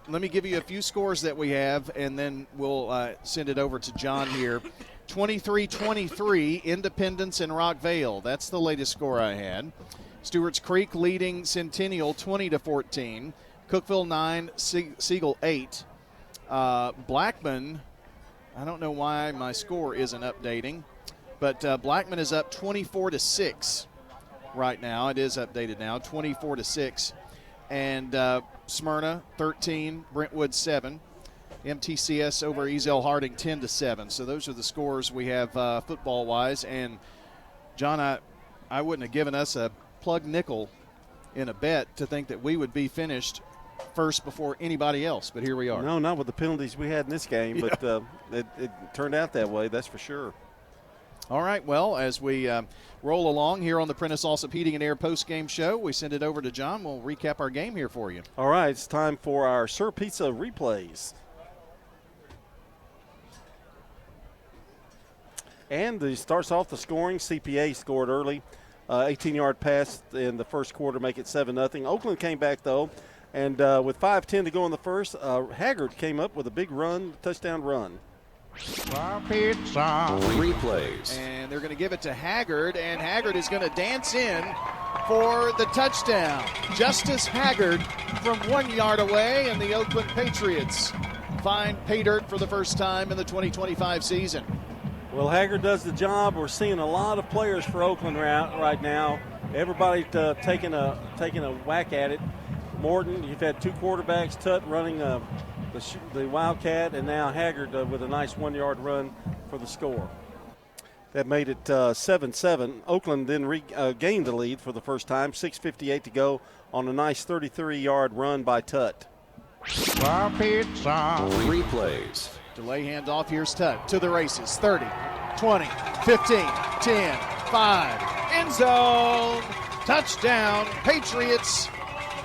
Let me give you a few scores that we have, and then we'll send it over to John here. 23-23, Independence and Rockvale. That's the latest score I had. Stewart's Creek leading Centennial 20-14. Cookeville 9, Siegel 8. Blackman, I don't know why my score isn't updating, but Blackman is up 24-6 right now. It is updated now, 24-6. And Smyrna 13, Brentwood 7. MTCS over Ezel Harding 10-7. So those are the scores we have football-wise. And, John, I wouldn't have given us a plug nickel in a bet to think that we would be finished first before anybody else, but here we are. No, not with the penalties we had in this game, but it turned out that way, that's for sure. All right, well, as we roll along here on the Prentice Allsup Heating and Air post-game show, we send it over to John. We'll recap our game here for you. All right, it's time for our Sir Pizza replays. And it starts off the scoring. CPA scored early. 18-yard pass in the first quarter, make it 7-0. Oakland came back, though, and with 5:10 to go in the first, Haggard came up with a big run, touchdown run. Pizza. Replays. And they're going to give it to Haggard, and Haggard is going to dance in for the touchdown. Justice Haggard from 1 yard away, and the Oakland Patriots find pay dirt for the first time in the 2025 season. Well, Haggard does the job. We're seeing a lot of players for Oakland right now. Everybody taking a whack at it. Morton, you've had two quarterbacks, Tutt running the Wildcat, and now Haggard with a nice 1 yard run for the score. That made it 7-7. Oakland then gained the lead for the first time, 6:58 to go on a nice 33-yard run by Tutt. Pizza. Replays. Delay handoff. Here's Tutt to the races. 30, 20, 15, 10, 5. End zone. Touchdown. Patriots.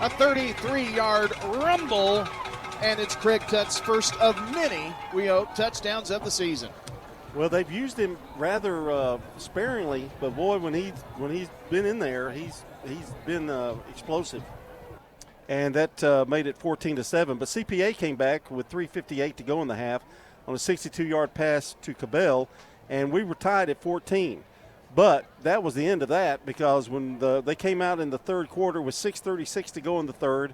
A 33-yard rumble. And it's Craig Tutt's first of many, we hope, touchdowns of the season. Well, they've used him rather sparingly, but boy, when he's been in there, he's been explosive. And that made it 14-7. But CPA came back with 3:58 to go in the half on a 62-yard pass to Cabell, and we were tied at 14. But that was the end of that, because when they came out in the third quarter with 6:36 to go in the third,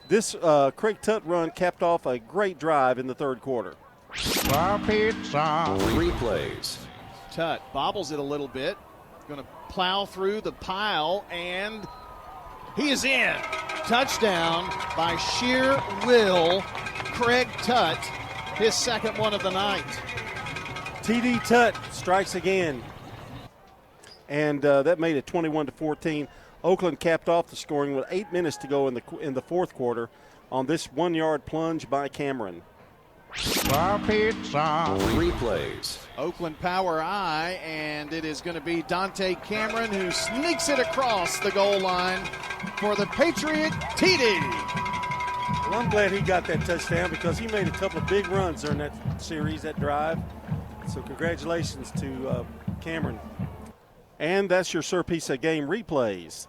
this Craig Tutt run capped off a great drive in the third quarter. Pizza. Replays. Tutt bobbles it a little bit. Going to plow through the pile, and he is in. Touchdown by sheer will. Craig Tutt, his second one of the night. TD Tutt strikes again. And that made it 21-14. Oakland capped off the scoring with 8 minutes to go in the fourth quarter on this 1 yard plunge by Cameron. Pizza. Replays. Oakland power I, and it is going to be Dante Cameron who sneaks it across the goal line for the Patriot TD. Well, I'm glad he got that touchdown because he made a couple of big runs during that series, that drive. So congratulations to Cameron. And that's your Sir Pizza game replays.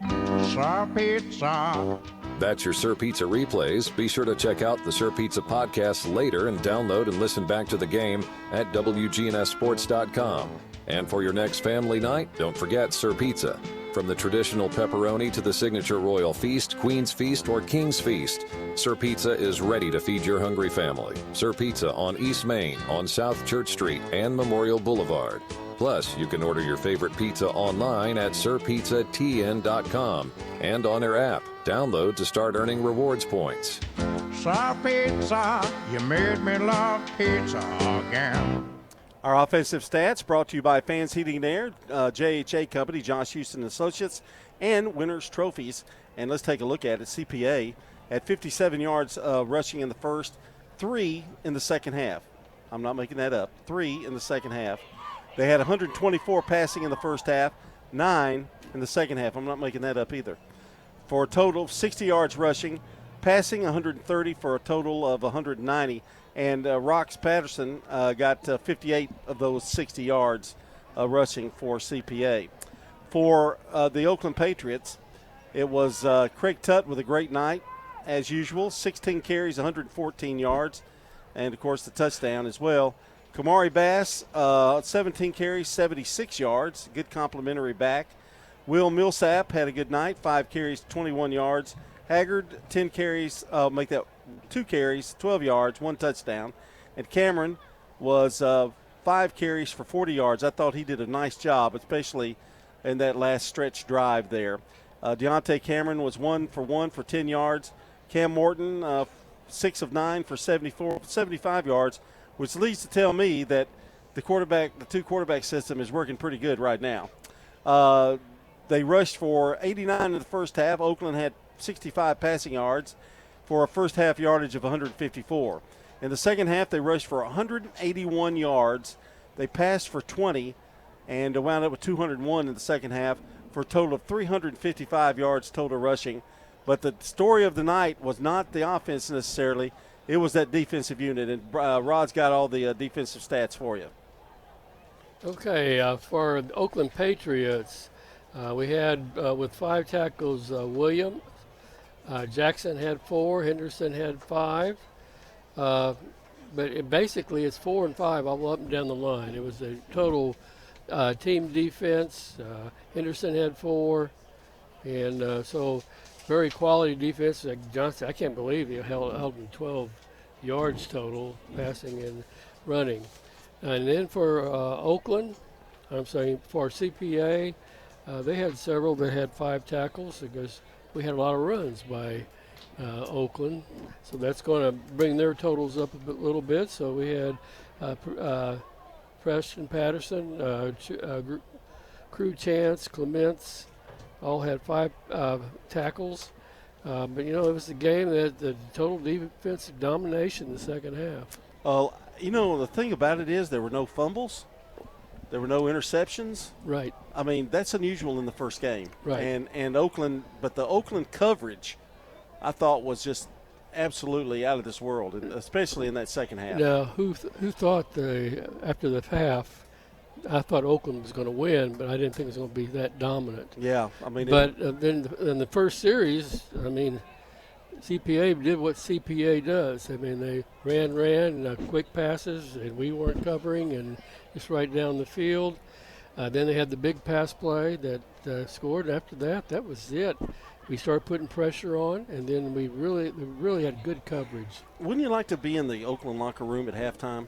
Sir Pizza. That's your Sir Pizza replays. Be sure to check out the Sir Pizza podcast later and download and listen back to the game at WGNSSports.com. And for your next family night, don't forget Sir Pizza. From the traditional pepperoni to the signature royal feast, Queen's Feast, or King's Feast, Sir Pizza is ready to feed your hungry family. Sir Pizza on East Main, on South Church Street, and Memorial Boulevard. Plus, you can order your favorite pizza online at sirpizzatn.com and on their app. Download to start earning rewards points. Sir Pizza, you made me love pizza again. Our offensive stats brought to you by Fans Heating and Air, JHA Company, Josh Houston Associates, and Winners Trophies. And let's take a look at it. CPA had 57 yards rushing in the first, 3 in the second half. I'm not making that up. 3 in the second half. They had 124 passing in the first half, 9 in the second half. I'm not making that up either. For a total of 60 yards rushing, passing 130 for a total of 190. And Rox Patterson got 58 of those 60 yards rushing for CPA. For the Oakland Patriots, it was Craig Tutt with a great night, as usual. 16 carries, 114 yards, and, of course, the touchdown as well. Kamari Bass, 17 carries, 76 yards. Good complimentary back. Will Millsap had a good night, 5 carries, 21 yards. Haggard, 10 carries, 2 carries, 12 yards, 1 touchdown. And Cameron was 5 carries for 40 yards. I thought he did a nice job, especially in that last stretch drive there. Deontay Cameron was 1 for 10 yards. Cam Morton, 6 of 9 for 75 yards, which leads to tell me that the two-quarterback system is working pretty good right now. They rushed for 89 in the first half. Oakland had 65 passing yards for a first half yardage of 154. In the second half, they rushed for 181 yards. They passed for 20 and wound up with 201 in the second half for a total of 355 yards total rushing. But the story of the night was not the offense necessarily. It was that defensive unit, and Rod's got all the defensive stats for you. Okay, for the Oakland Patriots, we had with 5 tackles Williams. Jackson had 4, Henderson had 5. But basically it's 4 and 5 all up and down the line. It was a total team defense. Henderson had 4, and so very quality defense. Like Johnson, I can't believe he held him 12 yards total, passing and running. And then for Oakland, for CPA, they had several that had 5 tackles because we had a lot of runs by Oakland. So that's going to bring their totals up a little bit. So we had Preston Patterson, Crew Chance, Clements, all had 5 tackles. But, it was a game that the total defensive domination in the second half. The thing about it is there were no fumbles. There were no interceptions. Right. I mean, that's unusual in the first game. Right. And Oakland, but the Oakland coverage, I thought was just absolutely out of this world, especially in that second half. Now, who thought after the half, I thought Oakland was going to win, but I didn't think it was going to be that dominant. Yeah, I mean. But then in the first series, CPA did what CPA does. They ran quick passes, and we weren't covering, and just right down the field. Then they had the big pass play that scored. After that was it. We started putting pressure on, and then we really had good coverage. Wouldn't you like to be in the Oakland locker room at halftime?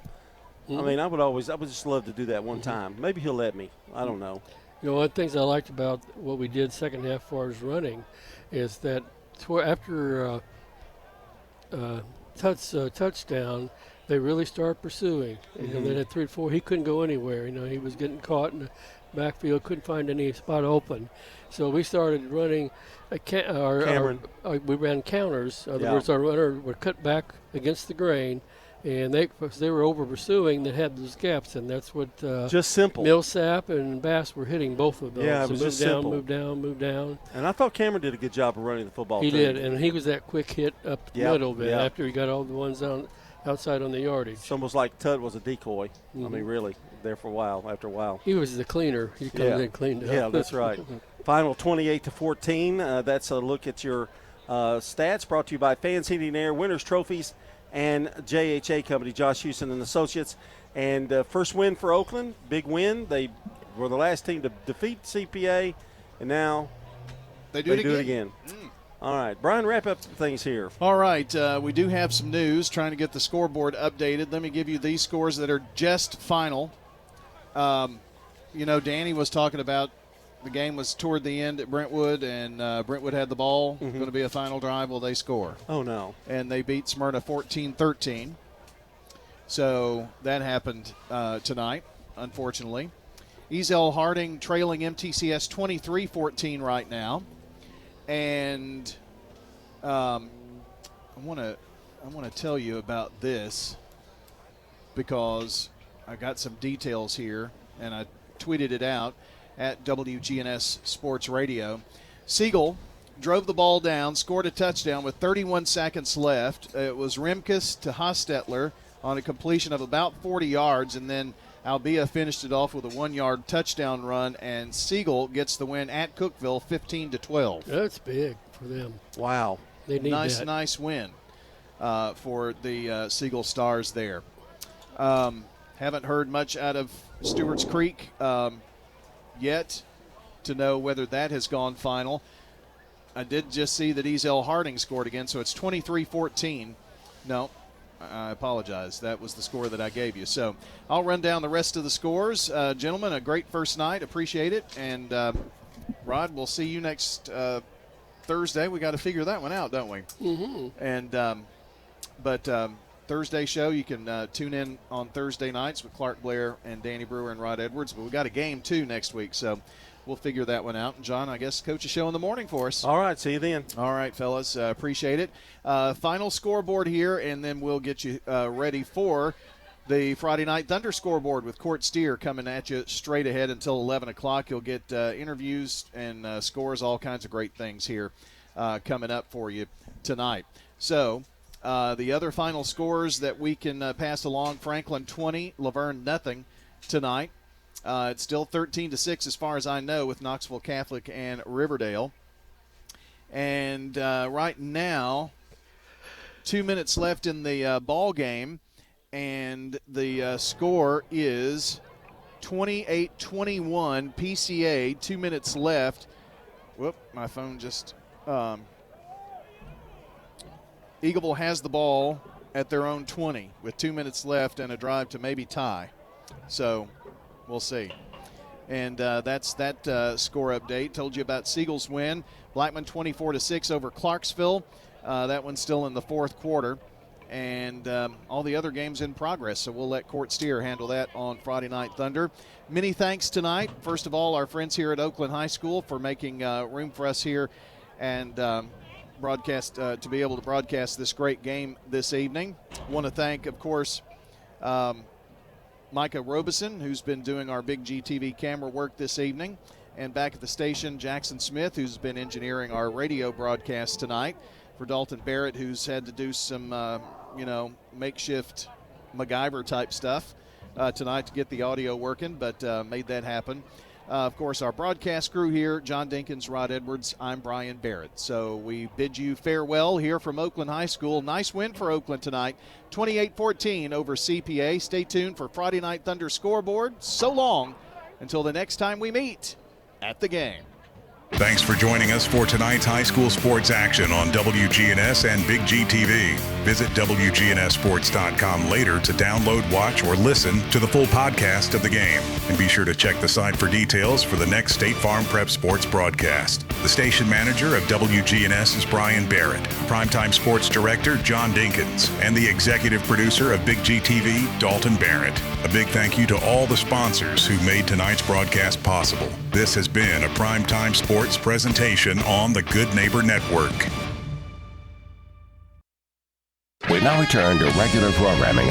Mm-hmm. I would just love to do that one time. Maybe he'll let me. I don't know. One of the things I liked about what we did second half as far as running is that after touchdown, they really started pursuing. They had 3 or 4. He couldn't go anywhere. He was getting caught in the backfield, couldn't find any spot open. So we started running. We ran counters. In other words, our runner would cut back against the grain, and they were over pursuing that had those gaps, and that's what just simple. Millsap and Bass were hitting both of those. Yeah, it was so just simple. Move down. And I thought Cameron did a good job of running the football. He did, and he was that quick hit up the middle bit after he got all the ones outside on the yardage. It's almost like Tutt was a decoy. Mm-hmm. really, there for a while. After a while, he was the cleaner. He comes in cleaned up. Yeah, that's right. Final 28-14. That's a look at your stats brought to you by Fans Heating Air, Winners Trophies, and JHA Company, Josh Houston and Associates. And first win for Oakland, big win. They were the last team to defeat CPA, and now they do it again. All right, Brian, wrap up things here. All right, we do have some news, trying to get the scoreboard updated. Let me give you these scores that are just final. Danny was talking about the game was toward the end at Brentwood, and Brentwood had the ball. Mm-hmm. Going to be a final drive. Well, they score. Oh, no. And they beat Smyrna 14-13. So that happened tonight, unfortunately. Ezel Harding trailing MTCS 23-14 right now. And want to tell you about this because I got some details here, and I tweeted it out at WGNS Sports Radio. Siegel drove the ball down, scored a touchdown with 31 seconds left. It was Remkes to Hostetler on a completion of about 40 yards, and then Albia finished it off with a 1-yard touchdown run, and Siegel gets the win at Cookeville 15-12. That's big for them. Wow. They need that. Nice win for the Siegel Stars there. Haven't heard much out of Stewart's Creek yet to know whether that has gone final. I did just see that Ezel Harding scored again, so it's 23-14. No, I apologize. That was the score that I gave you. So I'll run down the rest of the scores. Gentlemen, a great first night. Appreciate it. And, Rod, we'll see you next Thursday. We got to figure that one out, don't we? Mm-hmm. And but Thursday show, you can tune in on Thursday nights with Clark Blair and Danny Brewer and Rod Edwards. But we got a game, too, next week. So we'll figure that one out. And, John, I guess coach a show in the morning for us. All right, see you then. All right, fellas, appreciate it. Final scoreboard here, and then we'll get you ready for the Friday Night Thunder scoreboard with Court Steer coming at you straight ahead until 11 o'clock. You'll get interviews and scores, all kinds of great things here coming up for you tonight. So the other final scores that we can pass along, Franklin 20, Laverne nothing tonight. It's still 13-6 as far as I know with Knoxville Catholic and Riverdale. And right now, 2 minutes left in the ball game, and the score is 28-21 PCA, 2 minutes left. Whoop, my phone just Eagleville has the ball at their own 20 with 2 minutes left and a drive to maybe tie. So we'll see. And that's that score update. Told you about Siegel's win. Blackman 24-6 over Clarksville. That one's still in the fourth quarter. And all the other games in progress. So we'll let Court Steer handle that on Friday Night Thunder. Many thanks tonight. First of all, our friends here at Oakland High School for making room for us here and broadcast to be able to broadcast this great game this evening. Want to thank, of course, Micah Robeson, who's been doing our Big G TV camera work this evening. And back at the station, Jackson Smith, who's been engineering our radio broadcast tonight. For Dalton Barrett, who's had to do some, makeshift MacGyver-type stuff tonight to get the audio working, but made that happen. Of course, our broadcast crew here, John Dinkins, Rod Edwards, I'm Brian Barrett. So we bid you farewell here from Oakland High School. Nice win for Oakland tonight, 28-14 over CPA. Stay tuned for Friday Night Thunder scoreboard. So long until the next time we meet at the game. Thanks for joining us for tonight's high school sports action on WGNS and Big G TV. Visit WGNSSports.com later to download, watch, or listen to the full podcast of the game. And be sure to check the site for details for the next State Farm Prep Sports broadcast. The station manager of WGNS is Brian Barrett, Primetime Sports Director John Dinkins, and the executive producer of Big G TV, Dalton Barrett. A big thank you to all the sponsors who made tonight's broadcast possible. This has been a Primetime Sports presentation on the Good Neighbor Network. We now return to regular programming